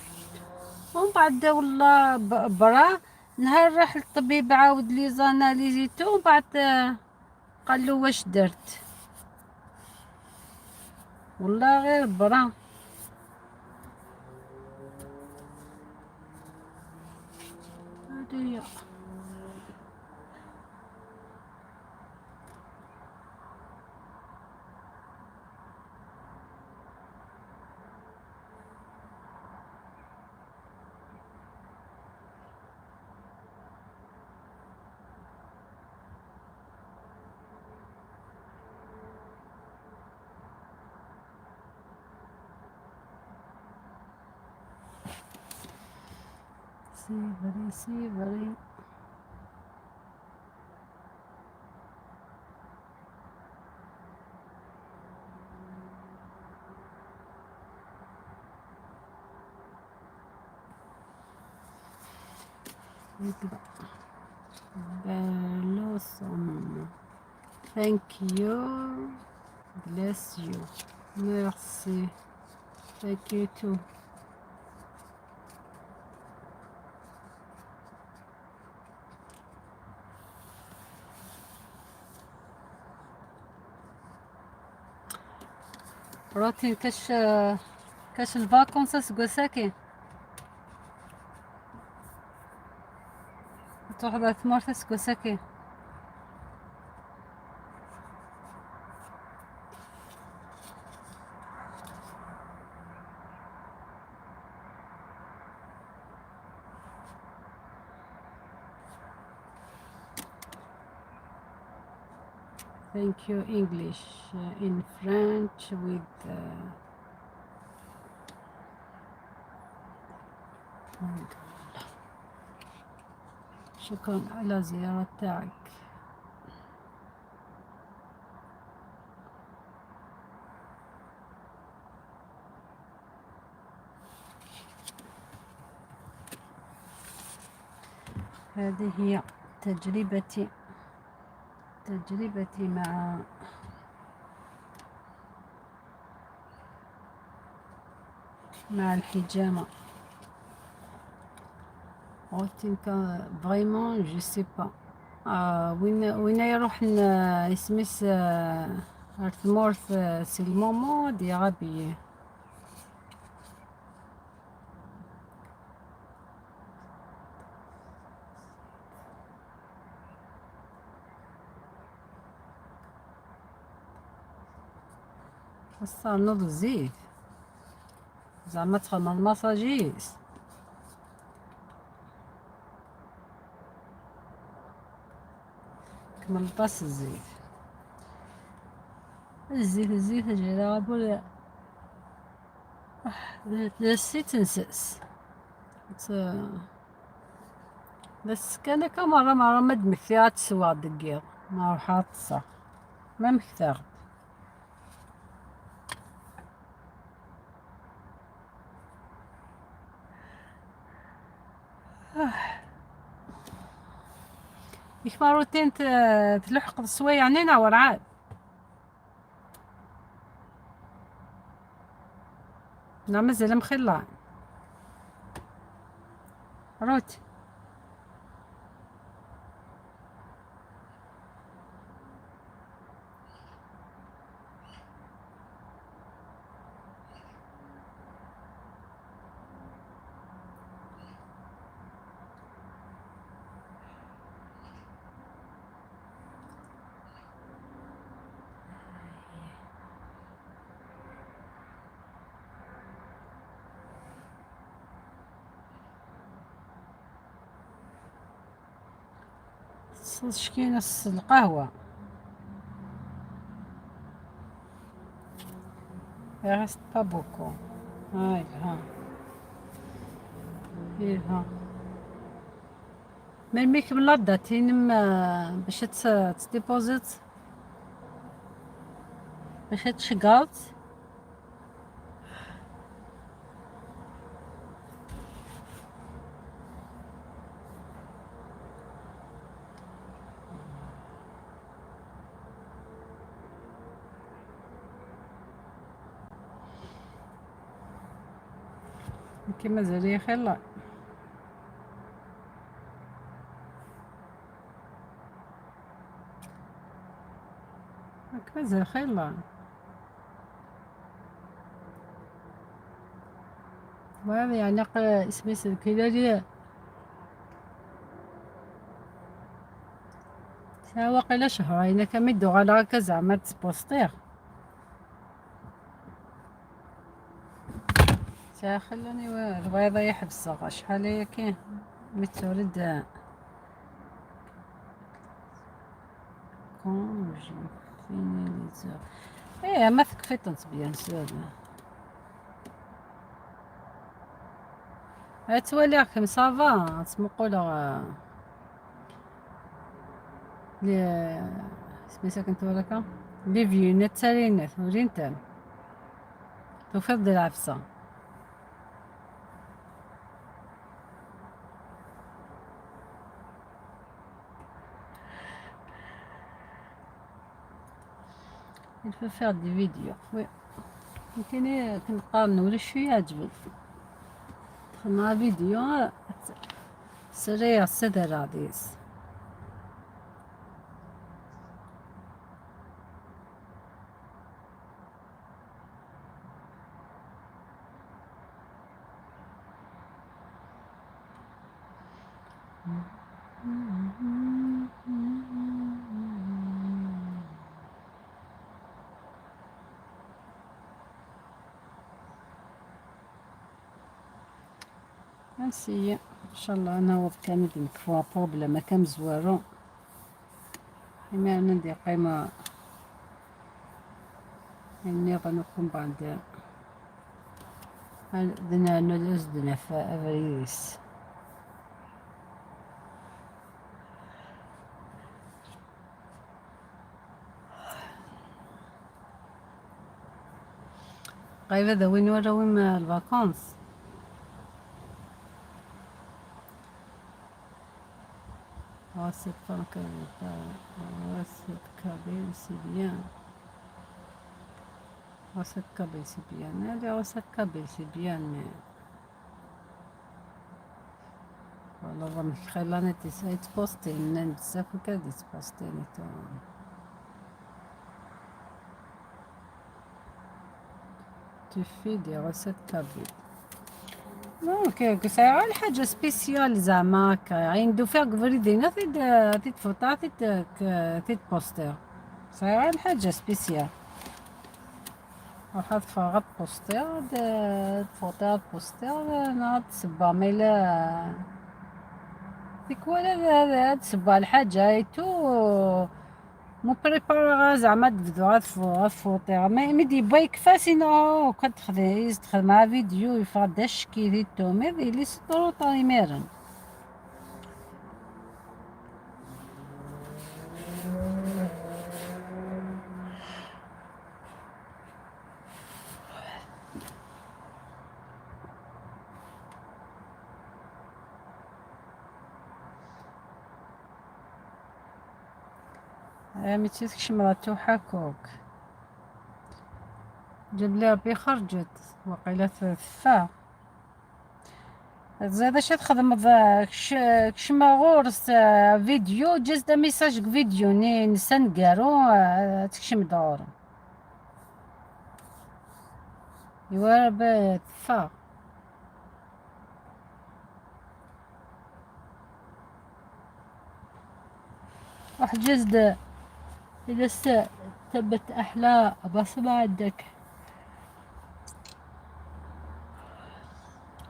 ومن بعد والله برا. نهار راح للطبيب عاود لي زاناليزيتو، ومن بعد قال له واش درت، والله غير برا. هادي سيفري سيفري. Blossom. Thank you. Bless you. Merci. Thank you too. روتين كاش الفاكونسس قساكي تروح بعد ثمارتس قساكي. Thank you English in French with شكرا على زيارة تاعك. هذه هي تجربتي مع الحجامة. روتين فريمون جو سي با وين يروح يسميس ارثمورث سي المومون دي غابي. خاصها نوض الزيت زعما تخمر المساجيس. كمل طاس الزيت الزيت جراب ولا نسيت نسس بس كان هكا مرة ما دمكتها تسوى دقيق ما روحها تصح ما مكتاغ. ديك مروتين تلحق السوايع عنينا ورعاد لا مازال مخلع روت. شكينا القهوة يا رست با بوكو هاي ها إيه ها مرميك ملادة تينم باش تديبوزيت باش تشقاط كيما زالي خير هاك مازال خير وهذا يعني اسمي كذا لي تا واقيلا شهرين كمدو على هكا زعما تبوستيغ تا خلاني البيضة يحبسها شحال هي كاين متولد كونجي فينيليزور ايه ما ثقفيت بيان سور توليكم صافا تسمقولا لي سميتها كنت وراكا لي فيونات تالينات ورينتال تفضل العفسة il faut faire des vidéos oui كاين كنقارنو ولا شويه عجبك مع فيديو سريع الصدر عديس ميرسي ان شاء الله انا هو كامل نكفوا بلا ما كان زوارو ما ندير قيمه اني غنكون بعد دنا نزدنا في افريس قايبه هذا وين ورا وين الفاكونس واسط فانك واسط كابيل سيبيان واسط كابيل سيبيان هذا واسط كابيل سيبيان والله ظن خلاني تبوستين بزاف وكاد تبوستين تفي دي واسط كابيل اوكي سايعة الحاجة سبيسيال زعما هكا عنده فيها قبريدينا تتفوتا تتبوستر سايعة الحاجة سبيسيال واحد فغط بوستير فوتات بوستير نهار تسبا ميلا ديك ولا هاد تسبا الحاجة ايتو مو بريبارا زعما تبدو غتفوطي مي با يكفاسينا كتخدم مع فيديو يفاداش كيدي تومي لي سطرو طايميرن. ميتيت كشمراتو حكوك جاب لي ربي خرجت وقيلة ثفا زاد اش تخدم كشما غورس فيديو جاز دا ميساج فيديو نسنقارو تكشم دور يوا ثفا واحد جاز دا إذا تبت أحلى بس ما عندك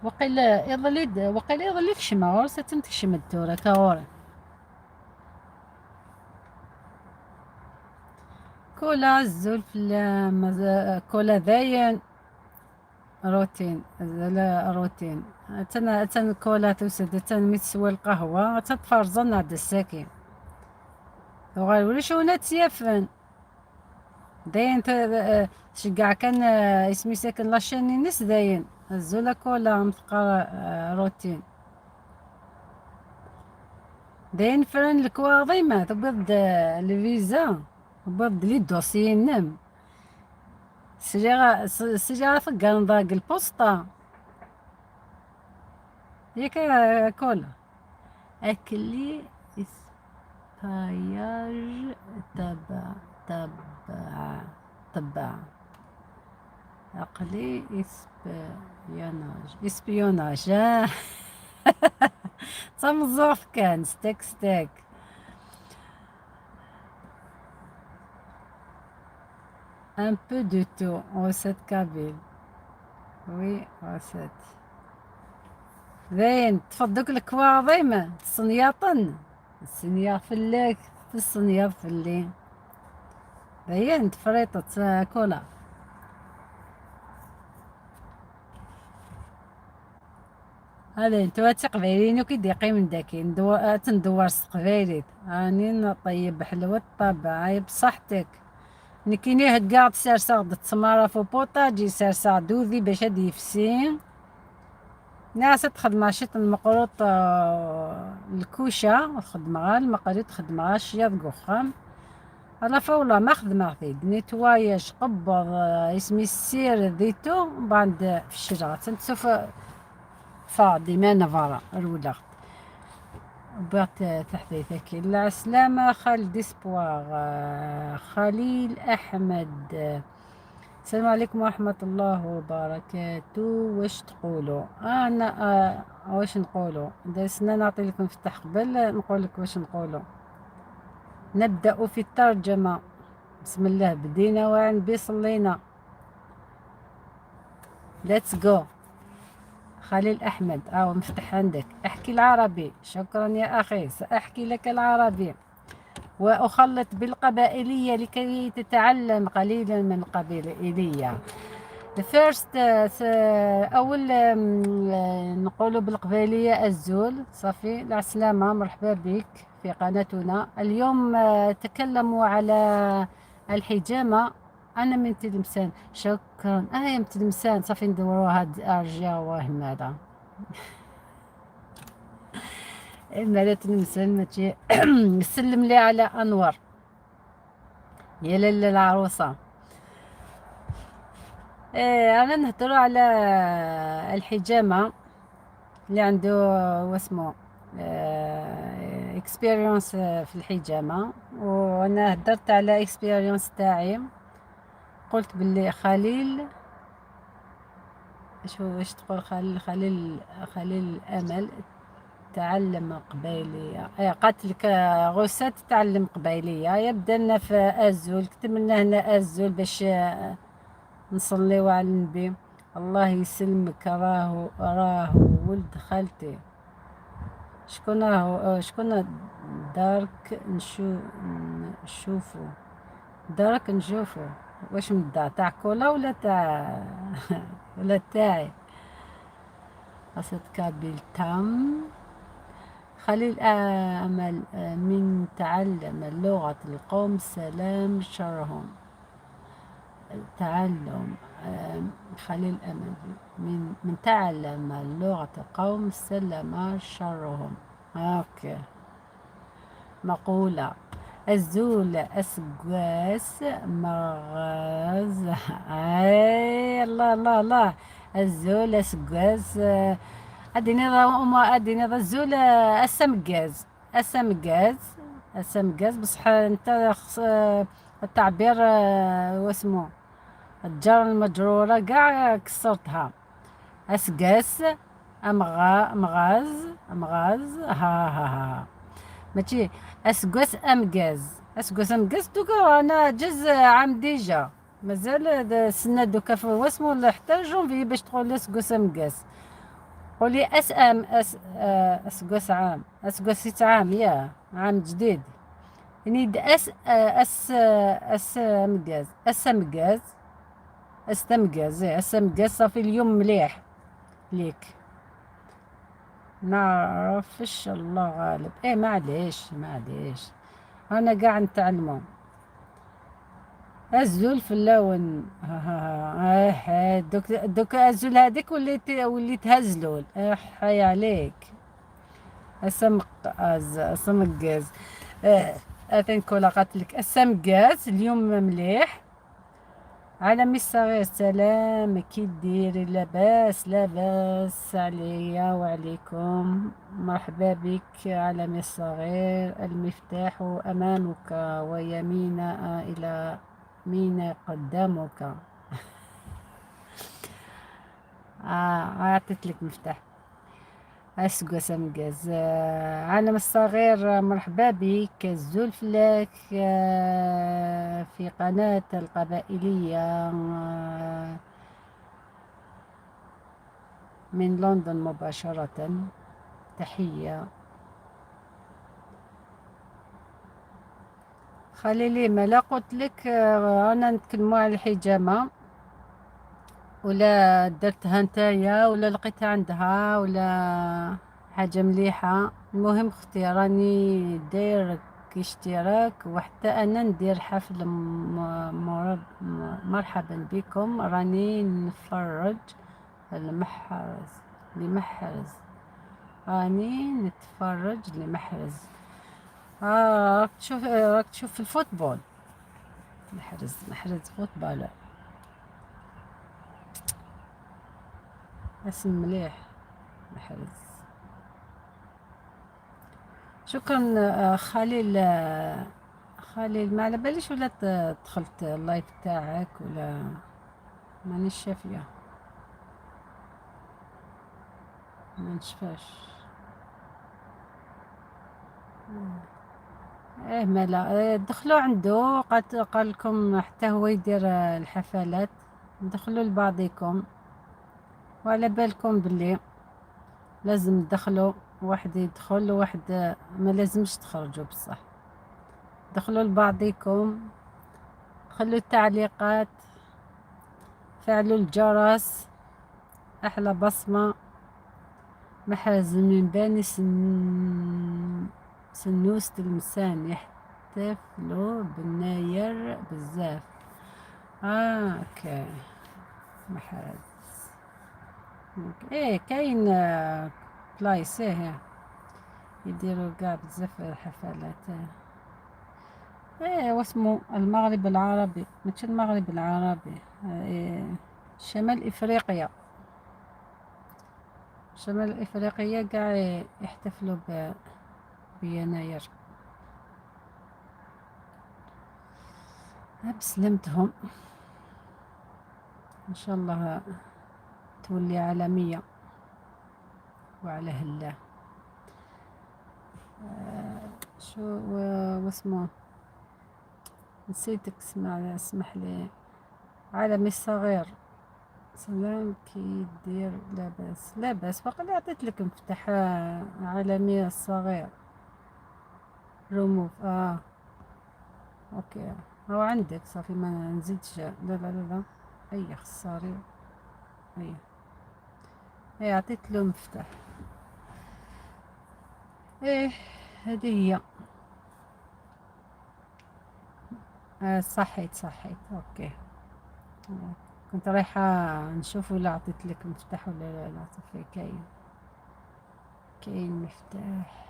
وقيل يظل كشما غور ستنتكشم الدورة كغور كولا الزول في كولا ذاين روتين لا روتين تن كولا توسد تن متسوى القهوة تتفرزن عند الساكن وغير ولا شو نتيافن داين شقع كان اسمي ساكن لاشاني نس داين الزولا كولا متقرا روتين داين فرن الكواظيمة تبض الفيزا تبض لي الدوسيي نم السجارة ثقان ضاق البوسطة ياك كولا أكلي إسباياج تبع تبع عقلي اسبيوناج تمزوف كان ستيك un peu de tout recette kabyle oui recette زين تفضك الكواظيم الصنياطن الصنياط فلاك الصنياط فلي زين تفريطة كولا هذا انتو تقبيلين وكي ديقي من داكي تندور قبيليت راني نطيب حلوة الطبع بصحتك نكيني هكاع تسرسغ تسمارة في بوطاجي سرسغ دوذي باش هاد يفسين ناس تخدم شيط المقروط الكوشة خدمة المقريط خدمة شياض قخام على فولا ما خدمة فيد نيتواياج قبض اسمي السير ذيتو بعد في الشجرة تنتسوف فاضي ما نفارا الولا بغات تحديثك العسلامة خالد اسبواغ خليل أحمد السلام عليكم ورحمة الله وبركاته. واش تقولوا أنا واش نقولوا داسنا نعطي لكم مفتاح قبل نقول لك واش نقولوا. نبدأ في الترجمة بسم الله بدينا وعن صلينا ليتس جو. خليل أحمد مفتح عندك احكي العربي. شكرا يا أخي سأحكي لك العربي وأخلط بالقبائلية لكي تتعلم قليلا من القبائلية. first أول نقول بالقبائلية الزول صافي العسلامة مرحبا بك في قناتنا. اليوم تكلموا على الحجامة. أنا من تلمسان. شكرا يا من تلمسان صافي ندوروا هاد أرجيا وهم هذا إما تلمسان ماشي سلم لي على أنور يا لاله العروسة. أنا نهضروا على الحجامة اللي عنده واسمو اكسبيريونس في الحجامة، وأنا هدرت على اكسبيريونس تاعي. قلت باللي خليل واش تقول خليل الأمل تعلم قبيلية. قالت لك غوسات تعلم قبيلية. يبدا لنا في أزول كتب لنا هنا أزول باش نصليو على النبي. الله يسلمك، راهو ولد خالتي. شكون راهو شكون دارك نشوفو دارك نشوفو. واش من الدار تاعك ولا تاع ولا تاعي؟ قصد كابيل تام. خليل أمل من تعلم لغة القوم سلام شرهم. تعلم خليل أمل من تعلم لغة القوم سلم شرهم. أوكي. مقولة: الزول أسقاس مرغاز. أي الله الله الله. الزول أسقاس أديني أديني الزول السمقاز. السمقاز السمقاز بصح انت التعبير واسمو الجار المجرورة قاع كسرتها. أسقاس أمغاز ها ماشي اسكواس امكاز. اسكواس امكاز دوكا انا جز عام ديجا مازال السنة دوكا واسمو حتى جونفي باش تقول اسكواس امكاز. قولي اس ام اس اسكواس عام اسكواس 6 عام يا عام جديد. نيد اس امكاز امكاز امكاز صافي اليوم مليح ليك. نعرفش الله غالب. ايه معليش انا قاعد نتعلمو. الزول في اللون دوك الزول هذيك وليت هزلول. حي عليك. السمقاز اتنكولا قالتلك السمقاز اليوم مليح. عالمي الصغير سلام، كي ديري؟ لاباس عليا وعليكم. مرحبا بك عالمي الصغير. المفتاح أمامك ويمين إلى مين قدامك. أعطيت لك مفتاح. أسقى سمقاز. عالم الصغير مرحبا بك الزلفلك في قناة القبائلية من لندن مباشرة. تحية. خليلي ما قلت لك أنا نتكلموا على الحجامة ولا درتها نتايا ولا لقيتها عندها ولا حاجة مليحة. المهم اختي راني داير اشتراك وحتى انا ندير حفل مرحبا بكم. راني نفرج المحرز لمحرز. راني نتفرج لمحرز. راك تشوف الفوتبول. محرز فوتبول. اسم مليح محرز. شكرا خليل. خليل ما على باليش ولا دخلت اللايف تاعك ولا مانيش شافيه ما نشفاش. ايه مالا دخلوا عنده قال لكم حتى هو يدير الحفلات. دخلوا لبعضكم وعلى بالكم باللي لازم تدخلوا. واحد يدخل وواحد ما لازمش تخرجوا بصح. دخلوا لبعضكم. خلوا التعليقات. فعلوا الجرس. أحلى بصمة. محرز من بني سنوس تلمسان يحتفلوا بالناير بزاف. اوكي. محرز ايه كاين بلايص ايه يديروا قاع بزاف حفلات. ايه واسمو المغرب العربي ماشي المغرب العربي. إيه شمال افريقيا. شمال افريقيا قاع يحتفلوا بيناير. بسلامتهم ان شاء الله تولي عالمية وعلى هلا. شو واسمه نسيتك اسمح لي. عالمي الصغير. سلام كي دير؟ لاباس لاباس، باقي عطيت لك مفتاح. عالمي الصغير. ريموف اوكي. هو عندك صافي، ما نزيدش. لا لا لا لا. هيا خساري. هيا. هيا عطيت له مفتاح. ايه. هذه هي. صحيت صحيت اوكي. كنت رايحة نشوف ولا عطيت لك مفتاح ولا لا. لا صافي، كاين. كاين مفتاح.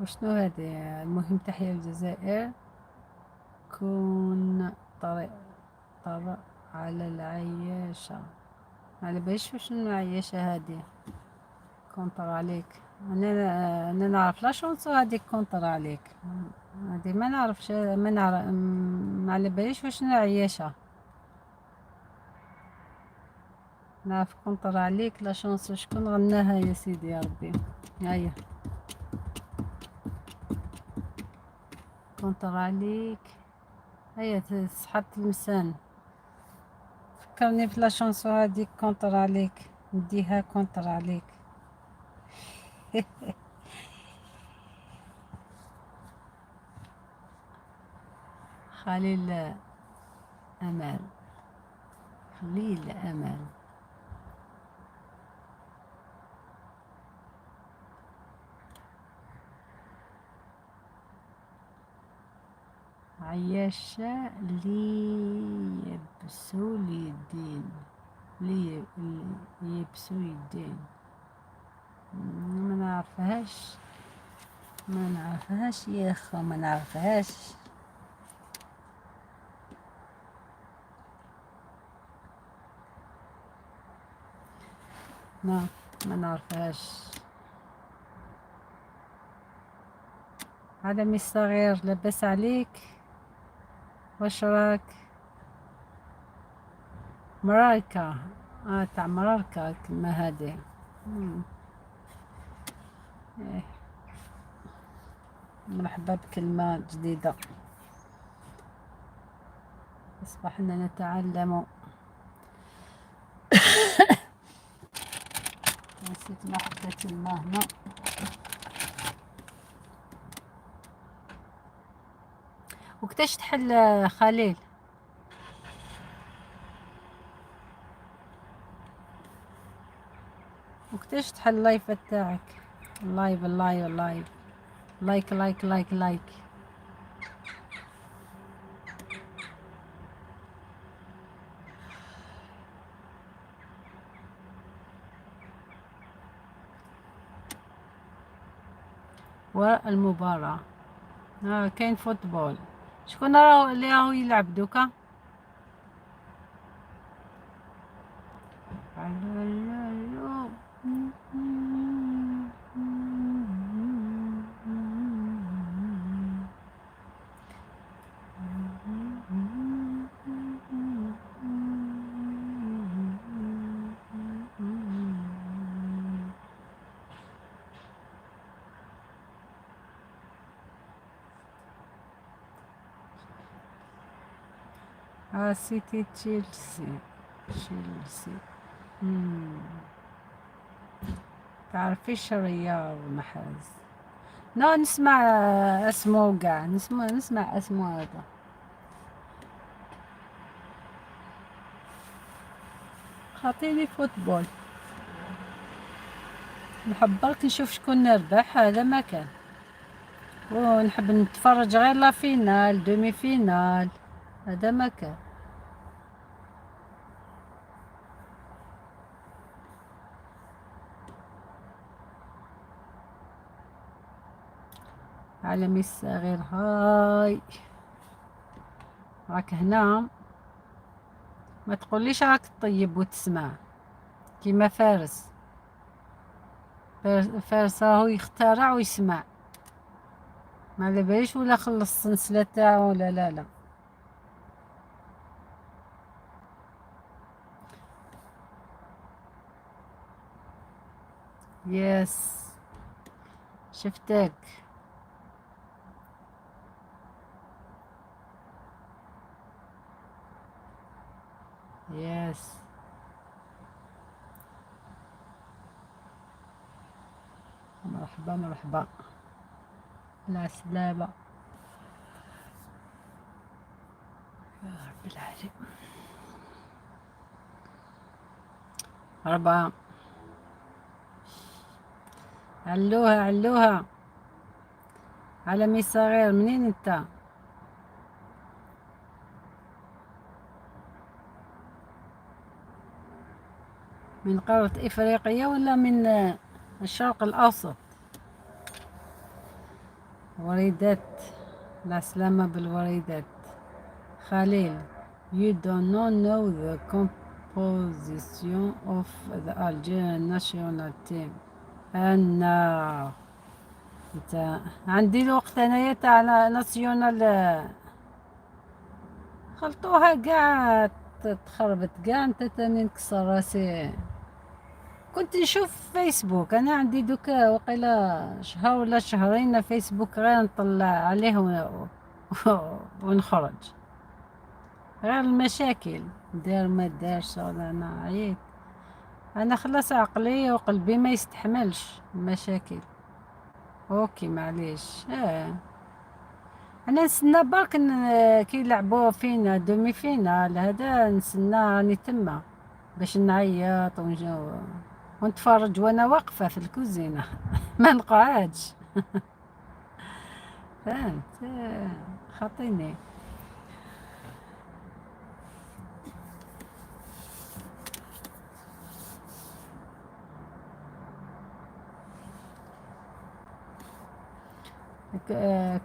وشنو هذه؟ المهم تحيا الجزائر. كون طريق طرق على العياشة. على باليش شنو العياشة هادي. كونطر عليك. انا نعرف لا شونسو هاديك كونطر عليك. هادي ما نعرفش، ما نعرف، ما على باليش شنو العياشة. نعرف كونطر عليك لا شونسو. شكون غناها يا سيدي يا ربي؟ هيا. كونطر عليك. هيا سحبت المسان. فكرني في لا شونسو هاديك كونطر عليك. نديها كونطر عليك. خليل أمل. خليل أمل. عياشة لي يبسوا لي الدين. لي يبسوا الدين. ما نعرفهاش. ما نعرفهاش يا أخو، ما نعرفهاش. ما نعرفهاش. عالمي الصغير، لاباس عليك؟ واش راك؟ مراركة. تاع مراركة الكلمة هادي. إيه. مرحبا بكلمة جديدة. أصبحنا نتعلم. نسيت محبة الماء هنا. وكتاش تحل خليل؟ وكتاش تحل اللايف تاعك؟ اللايف اللايف اللايف. لايك لايك لايك لايك. والمباراة. كاين فوتبول. شكون اللي راهو يلعب دوكا؟ سيتي تشيلسي. تشيلسي. تعرفيش رياض محرز. نسمع اسمه قاع. نسمع اسمه هذا. خاطيني فوتبول. نحب برك نشوف شكون يربح، هذا ما كان. ونحب نتفرج غير لا فينال دومي فينال، هذا ما كان. عالمي الصغير هاي. راك هنا. ما تقوليش راك تطيب وتسمع كيما فارس. فارس راهو يخترع ويسمع. ما على باليش ولا خلص السلسلة تاعو ولا لا لا. يس، شفتك. يس. مرحبا مرحبا. لا سلامة يا رب العالمين. 4. علوها علوها. عالمي صغير، منين انت؟ من قارة افريقيا ولا من الشرق الاوسط؟ وريدات. لا سلامة بالوريدات. خليل. You do not know the composition of the Algerian national team. أنا انت عندي الوقت انايا تاع ناسيونال خلطوها قاع، تخربت قاع، انت تاني نكسر راسي. كنت نشوف فيسبوك، انا عندي دوكا وقيلا شهر ولا شهرين فيسبوك غير نطلع عليه ونخرج. غير المشاكل، دار ما دار شغل، انا عييت. انا خلاص عقلي وقلبي ما يستحملش المشاكل. اوكي معليش. انا نستنى برك كي يلعبوا فينا دومي فينال هذا، نستنى راني تما باش نعيط ونتفرج وانا واقفه في الكوزينه ما نقعدش. فهمت. خاطيني.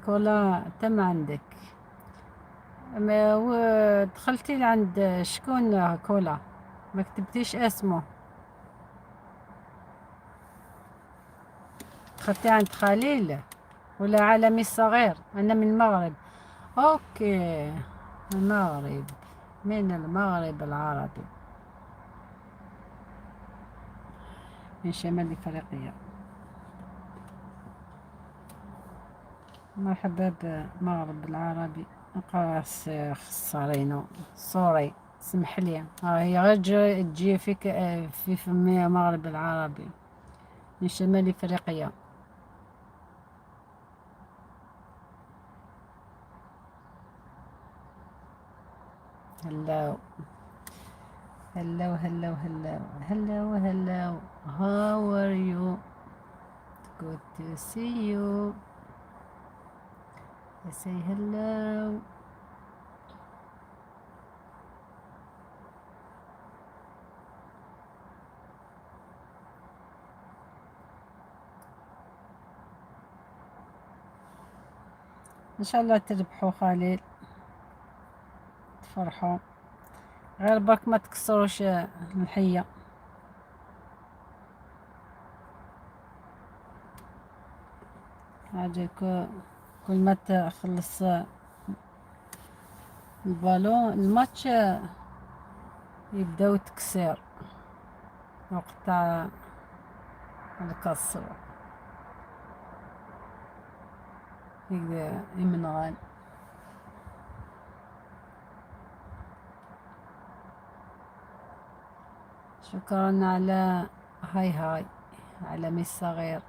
كولا تم عندك. دخلتي لعند شكون كولا؟ ما كتبتيش اسمه. دخلتي عند خليل ولا عالمي الصغير؟ انا من المغرب. اوكي. المغرب. من المغرب العربي، من شمال افريقيا. مرحبا بالمغرب العربي. نقاس خسارينو. سوري، سمح لي. هي غير تجي فيك في فمي المغرب العربي، من شمال افريقيا. هلاو هلاو هلاو هلاو هلاو هلاو. How are you? Good to see you. I say hello. ان شاء الله تربحوا خليل، تفرحوا. غير برك ما تكسروش الحية. حاجة كل ما تخلص البالون الماتش يبداو تكسير وقت تاع الكسر يمنغان. شكرا على هاي على مي الصغير.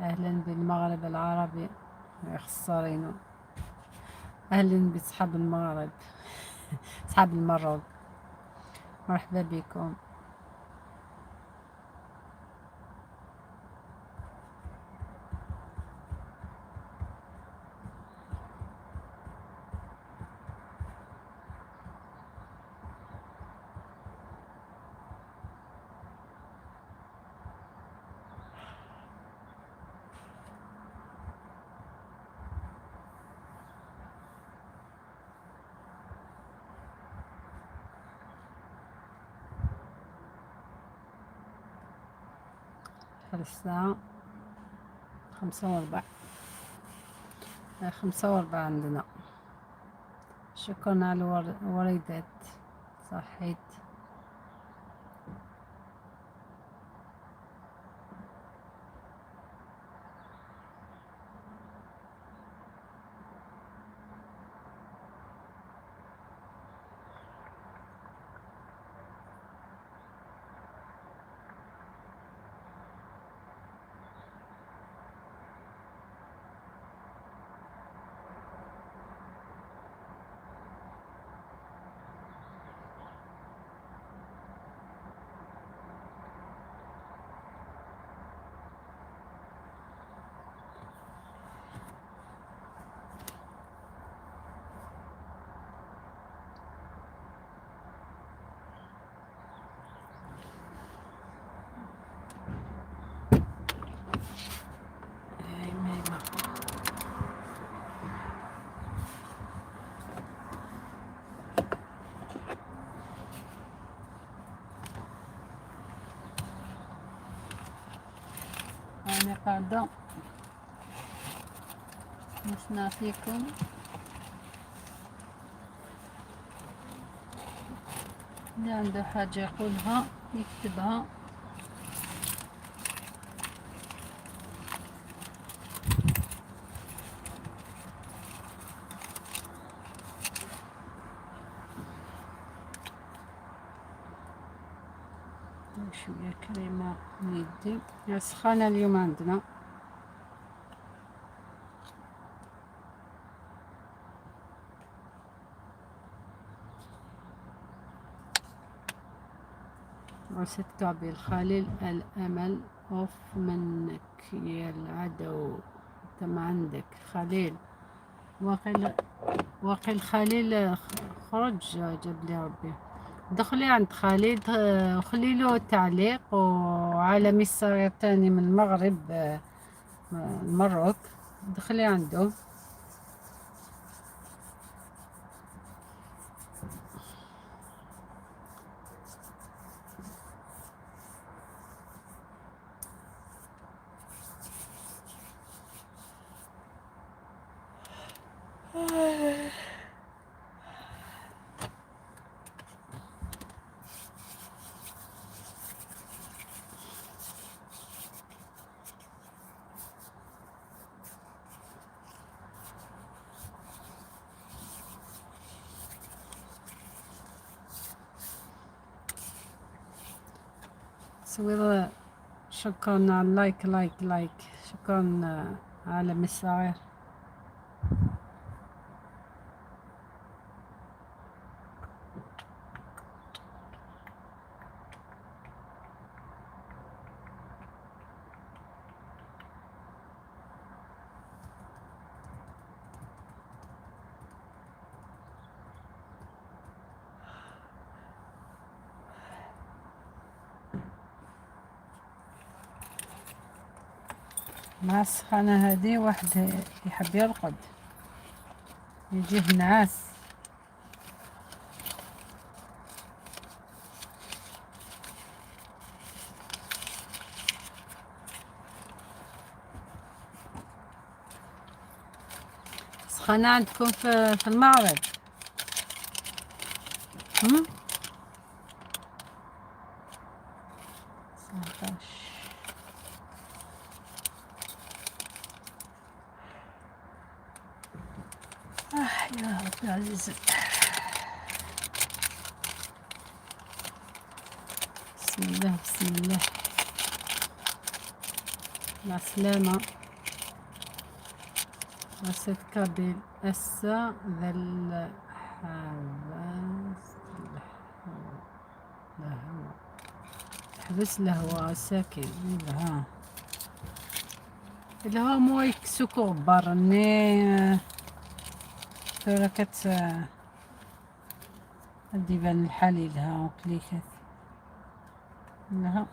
اهلا بالمغرب العربي يا خسارينو. اهلا بصحاب المغرب صحاب المغرب، مرحبا بكم. الساعة 5:15. 5 و4 عندنا. شكرا على الوريدات. صحيت. أنا قاعدة نسمع فيكم. اللي عنده حاجة يقولها يكتبها. شوية كريمة يدي سخانة اليوم عندنا. عسى كعبي الخليل الأمل أوف منك يا العدو. انت ما عندك خليل. واقي خليل خرج جاب لي ربي. دخلي عند خالد وخلي له تعليق. وعالمي الصغير تاني من المغرب المروك. دخلي عنده. تصوير. شكرا على اللايك. شكرا عالم الصغير. مع السخانة هذه واحد يحب يرقد يجيه نعاس. سخانة عندكم في المغرب؟ 19. يا رب العزيز. بسم الله. مع السلامة. وسط كابل أسا ذا الحبس لهو ساكن. الهوا مو يكسوكو غبار ني ثورة الديبان الحالي لها وكليكات لها.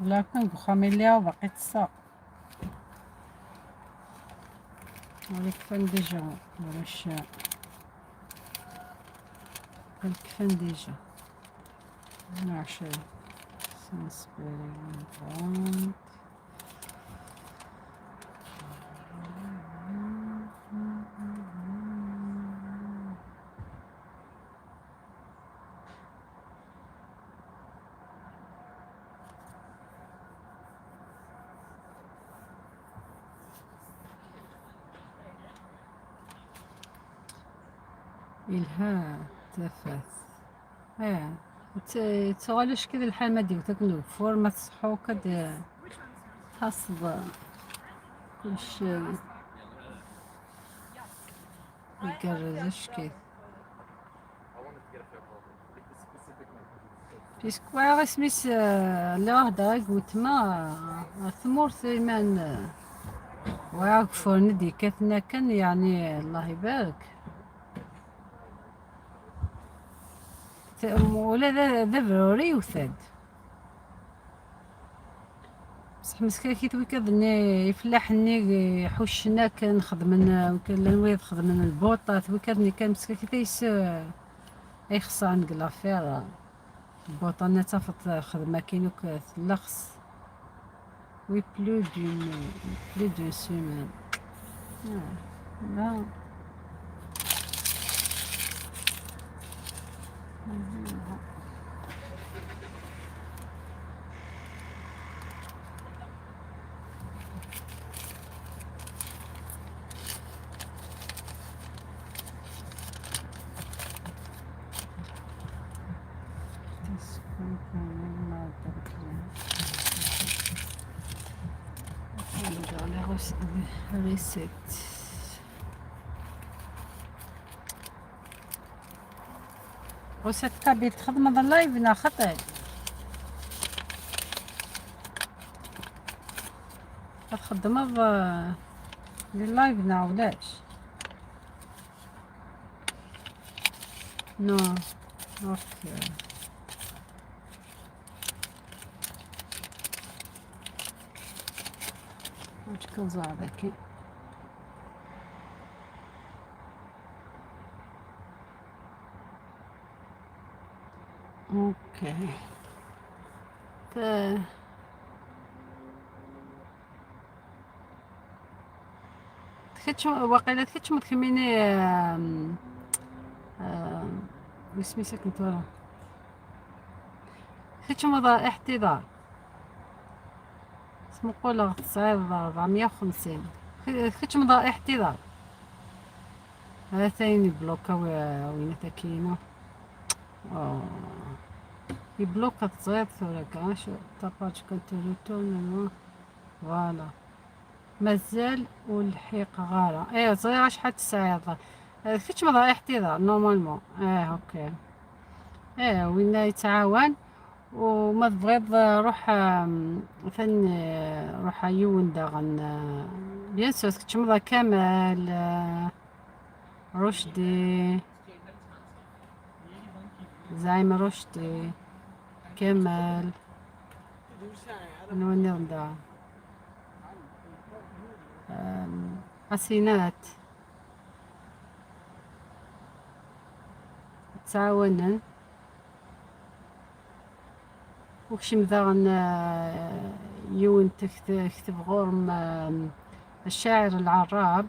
ولكن بخاميليا وبقيت الساق الكفن ديجا واش الكفن ديجا ماشي سنسبيري إلها تلفات تغالش كذا الحال ما ديو تكنو فورمة صحو كد حصد كلش يقرزش كيف بيسكو غسميس اللي هدا قلت ما ثمور ثيمان وعقفوا ندي كثنا كان يعني الله يبارك ولا ذا ضروري وثاد بصح مسكين كي تويكادني يفلاحني يحوشنا كان نخدم كان لنويض خدم البوطة تويكادني كان مسكين كي تيس يخص عندك لافير البوطة انا تافت خدمة كينوك تلخص وي بلو دون سيمان لا ريسيت وسات كابي تخدم هذا اللايف نا خطأ تخدم هذا اللايف نا ولاش نو اوكي واش كنزع ذاكي اوكي ف تخيتش واقيلا تخيتش متخميني وسميتها كنت ورا تخيتش موضوع احتضار اسمو قولة تصعيد 450 تخيتش موضوع احتضار هذا ثاني بلوكا وين تاكينو يبلوكا تصغير ثورة كاش طاباج كنتريتون فوالا مازال والحيق غارة ايه صغيرة شحال تسعيض كيتش موضوع احتضار نورمالمون اوكي وين يتعاون وما تبغيض روح فن روح يون داغن بيان سور كيتش موضوع كامل رشدي زعيم رشدي كمال نوني نضع حسينات تعاونن وكشي مذاغن يون تكتب غورم الشاعر العراب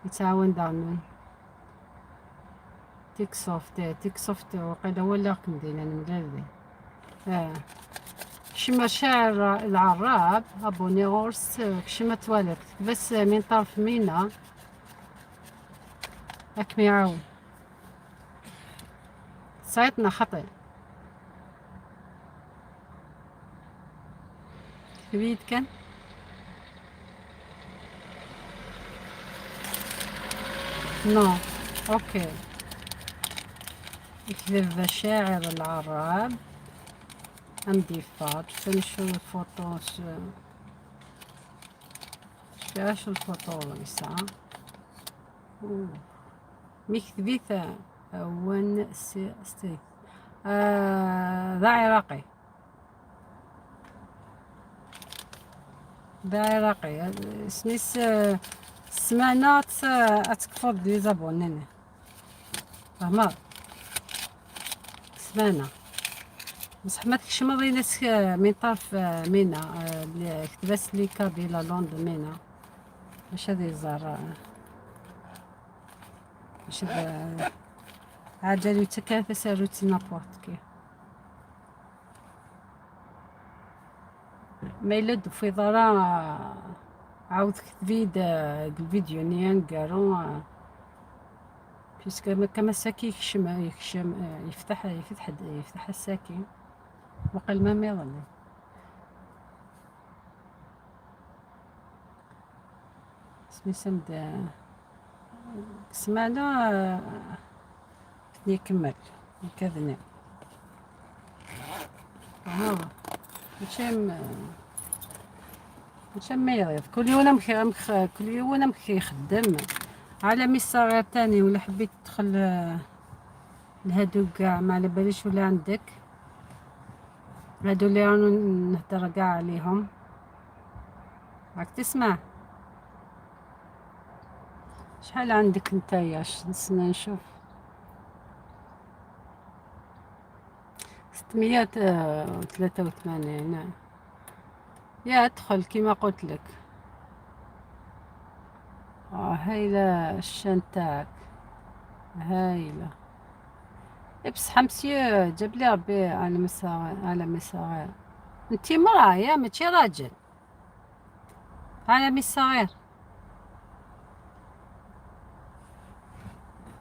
يتعاون دارنون تيكسوفت وقيلا ولا كندينا نملالي كشما شاعر العراب ابوني غورس كشما توالت بس من طرف مينا هاك ميعاون سايتنا خطي كبيد كان نو اوكي يكذب شاعر العراب عندي فات فنشوف الفوطو شاش الفوطو ليسا مكتبيثة ون ستي ذا عراقي ذا عراقي سميس سمعنا تكفر لي زابونيني فهما سمعنا بصح ما تكشم ريناس من طرف مينا كتبس لي كابيلا لوند مينا مش هذه الزهراء مش هذا عجلو تكاثة ساروتي نابورت كي ما يلد في ضرا عاود كتبيد الفيديو نيان قارو بيسك كما الساكي يكشم يفتح الساكي وقال ما يظل اسمي سمد سمعنا يكمل كذني ها مشام ما يريض كل يوم كل يوم يخدم على ميسار تاني ولا حبيت تدخل لهادو كاع ما على باليش ولا عندك هادو اللي رانو نهدر كاع عليهم راك تسمع شحال عندك نتايا نسنا نشوف 683 يا ادخل كيما قلت لك هايله الشان تاعك هايله بصح مسيو جاب لي ربي على مساغير انتي مراه يا ماشي راجل على مساغير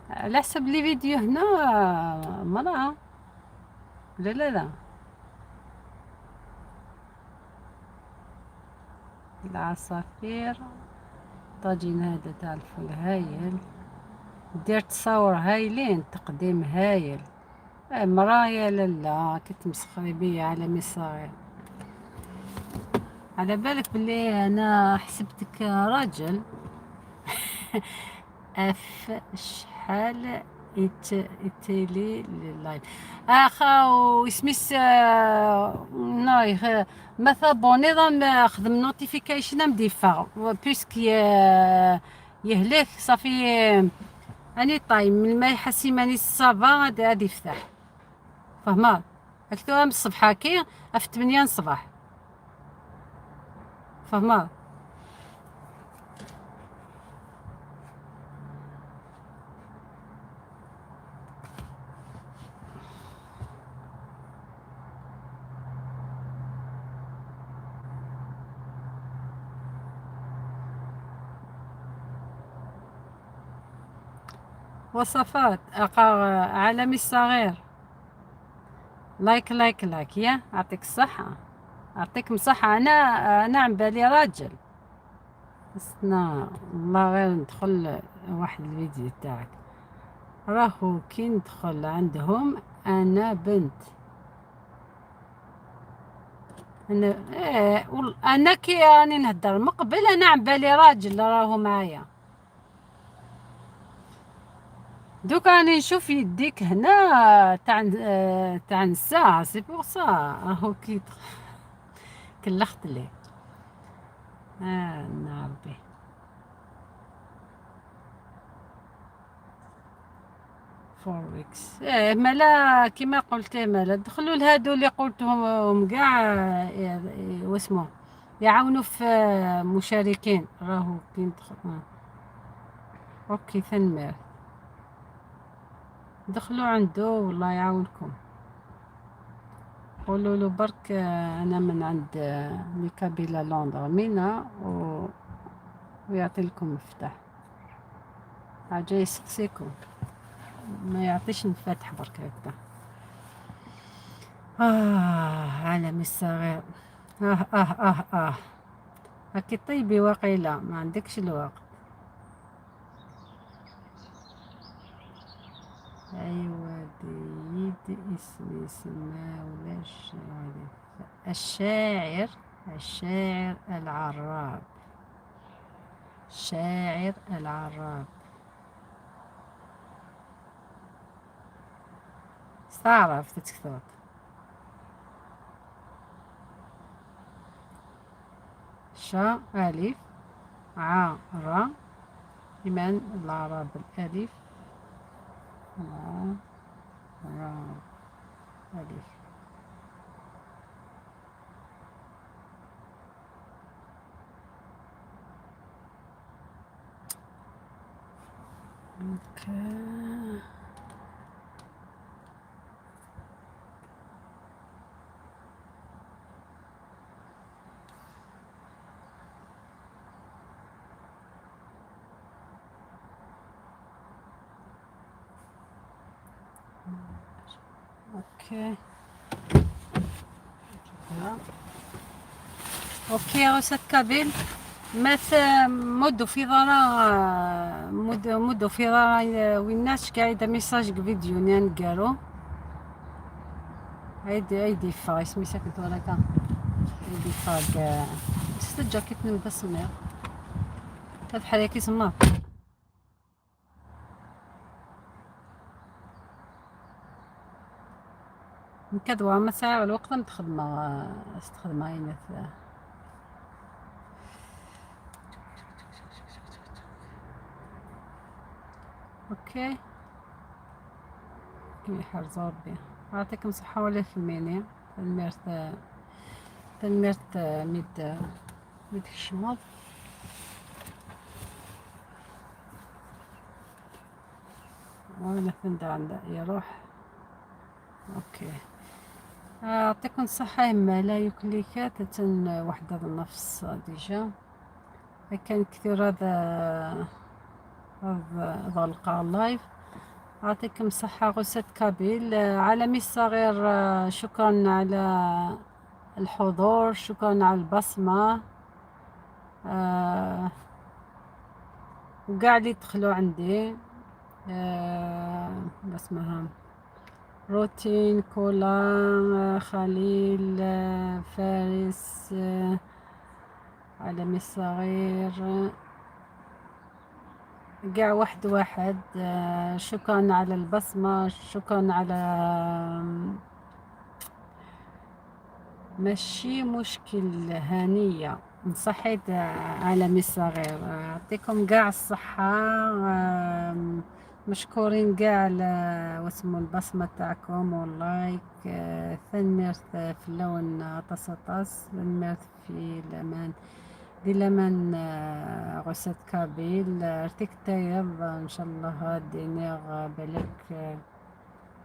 على حسب لي فيديو هنا مراه لا العصافير طاجين هذا تاع الفل هايل دير تصاور هايلين تقديم هايل مرايا لا كتمسخري بيا على مصاغي على بالك بلي انا حسبتك راجل شحال يتيلي لللايف اخا وسميس ناي مثلا بوني خدم نوتيفيكيشن مديفا بيسك يهلك صافي اني طايم من ما يحسي ماني الصبا غادي يفتح فهما هكتو من الصبح هاكي في 8 الصباح فهما وصفات عالمي الصغير لايك يا يعطيك الصحة يعطيك الصحة أنا عم بالي راجل والله غير ندخل واحد الفيديو تاعك راهو كي ندخل عندهم أنا بنت أنا كي راني نهدر مقبل أنا عم بالي راجل راهو معايا دوك راني نشوف يديك هنا تاع نساء سي بوغ سا راهو كي كلخت ليه ربي فوركس مالا كيما قلت مالا دخلوا لهادو اللي قلتهم كاع واسمو يعاونوا في مشاركين راهو كي ندخل اوكي ثنمير دخلوا عنده والله يعاونكم قولوا له برك انا من عند ميكابيلا لندن مينا ويعطي لكم مفتاح حاجه يسقسيكم ما يعطيش نفتح برك هكذا عالمي الصغير هاكي طيبي وقيلة ما عندكش الوقت ايوا ديد اسمي سما ولاش الشاعر العراب شاعر العراب استعرف تكتب شا ألف ع را إيمان العرب الألف، العرب ألف. اوكي. اوكي. اوكي غوسة كابيل ماث مدو في ضرا مدو في ضرا ويناش قاعدة ميساج فيديو نان قالو هيدي فا اسمي ساكت ولا كان هيدي فا استجاكت نلبس مير كيف حالك يسمى كدوا ما ساعة الوقت نتخدم استخدم عينة اوكي كم يحرز ربي يعطيكم صحة ولا ثمانية تنميرت ميد الشمال وانا فند عند يروح اوكي يعطيكم الصحة إما لا يكليكات تن وحدة النفس ديجا كان كثير هذا لقاء اللايف يعطيكم الصحة غسة كابيل عالمي الصغير شكرا على الحضور شكرا على البصمة وقاع اللي يدخلوا عندي اسمها روتين كولا خليل فارس عالمي الصغير قاع واحد شكرا على البصمة شكرا على ماشي مشكل هنية صحيت عالمي الصغير يعطيكم قاع الصحة مشكورين قاع على واسمو البصمة تاعكم واللايك ثنمرت في اللون طاس ثنمرت في الأمان دي الأمان غسات كابيل ارتيك تايب إن شاء الله دينيغ بالك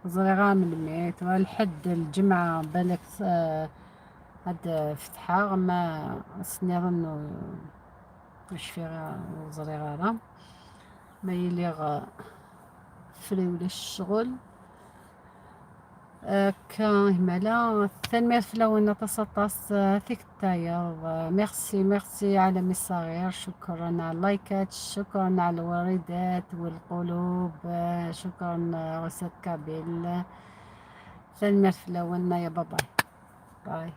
زريغة من الميت والحد الجمعة بالك هاد فتحة ما سنظن واش فيها زريغة راه ما يليغ فري ولا الشغل كان مالا ثاني فلونا تصطاس ثيك تاير ميرسي على مي صغير شكرا على اللايكات شكرا على الوردات والقلوب شكرا وسط كابيل ثاني فلونا يا بابا باي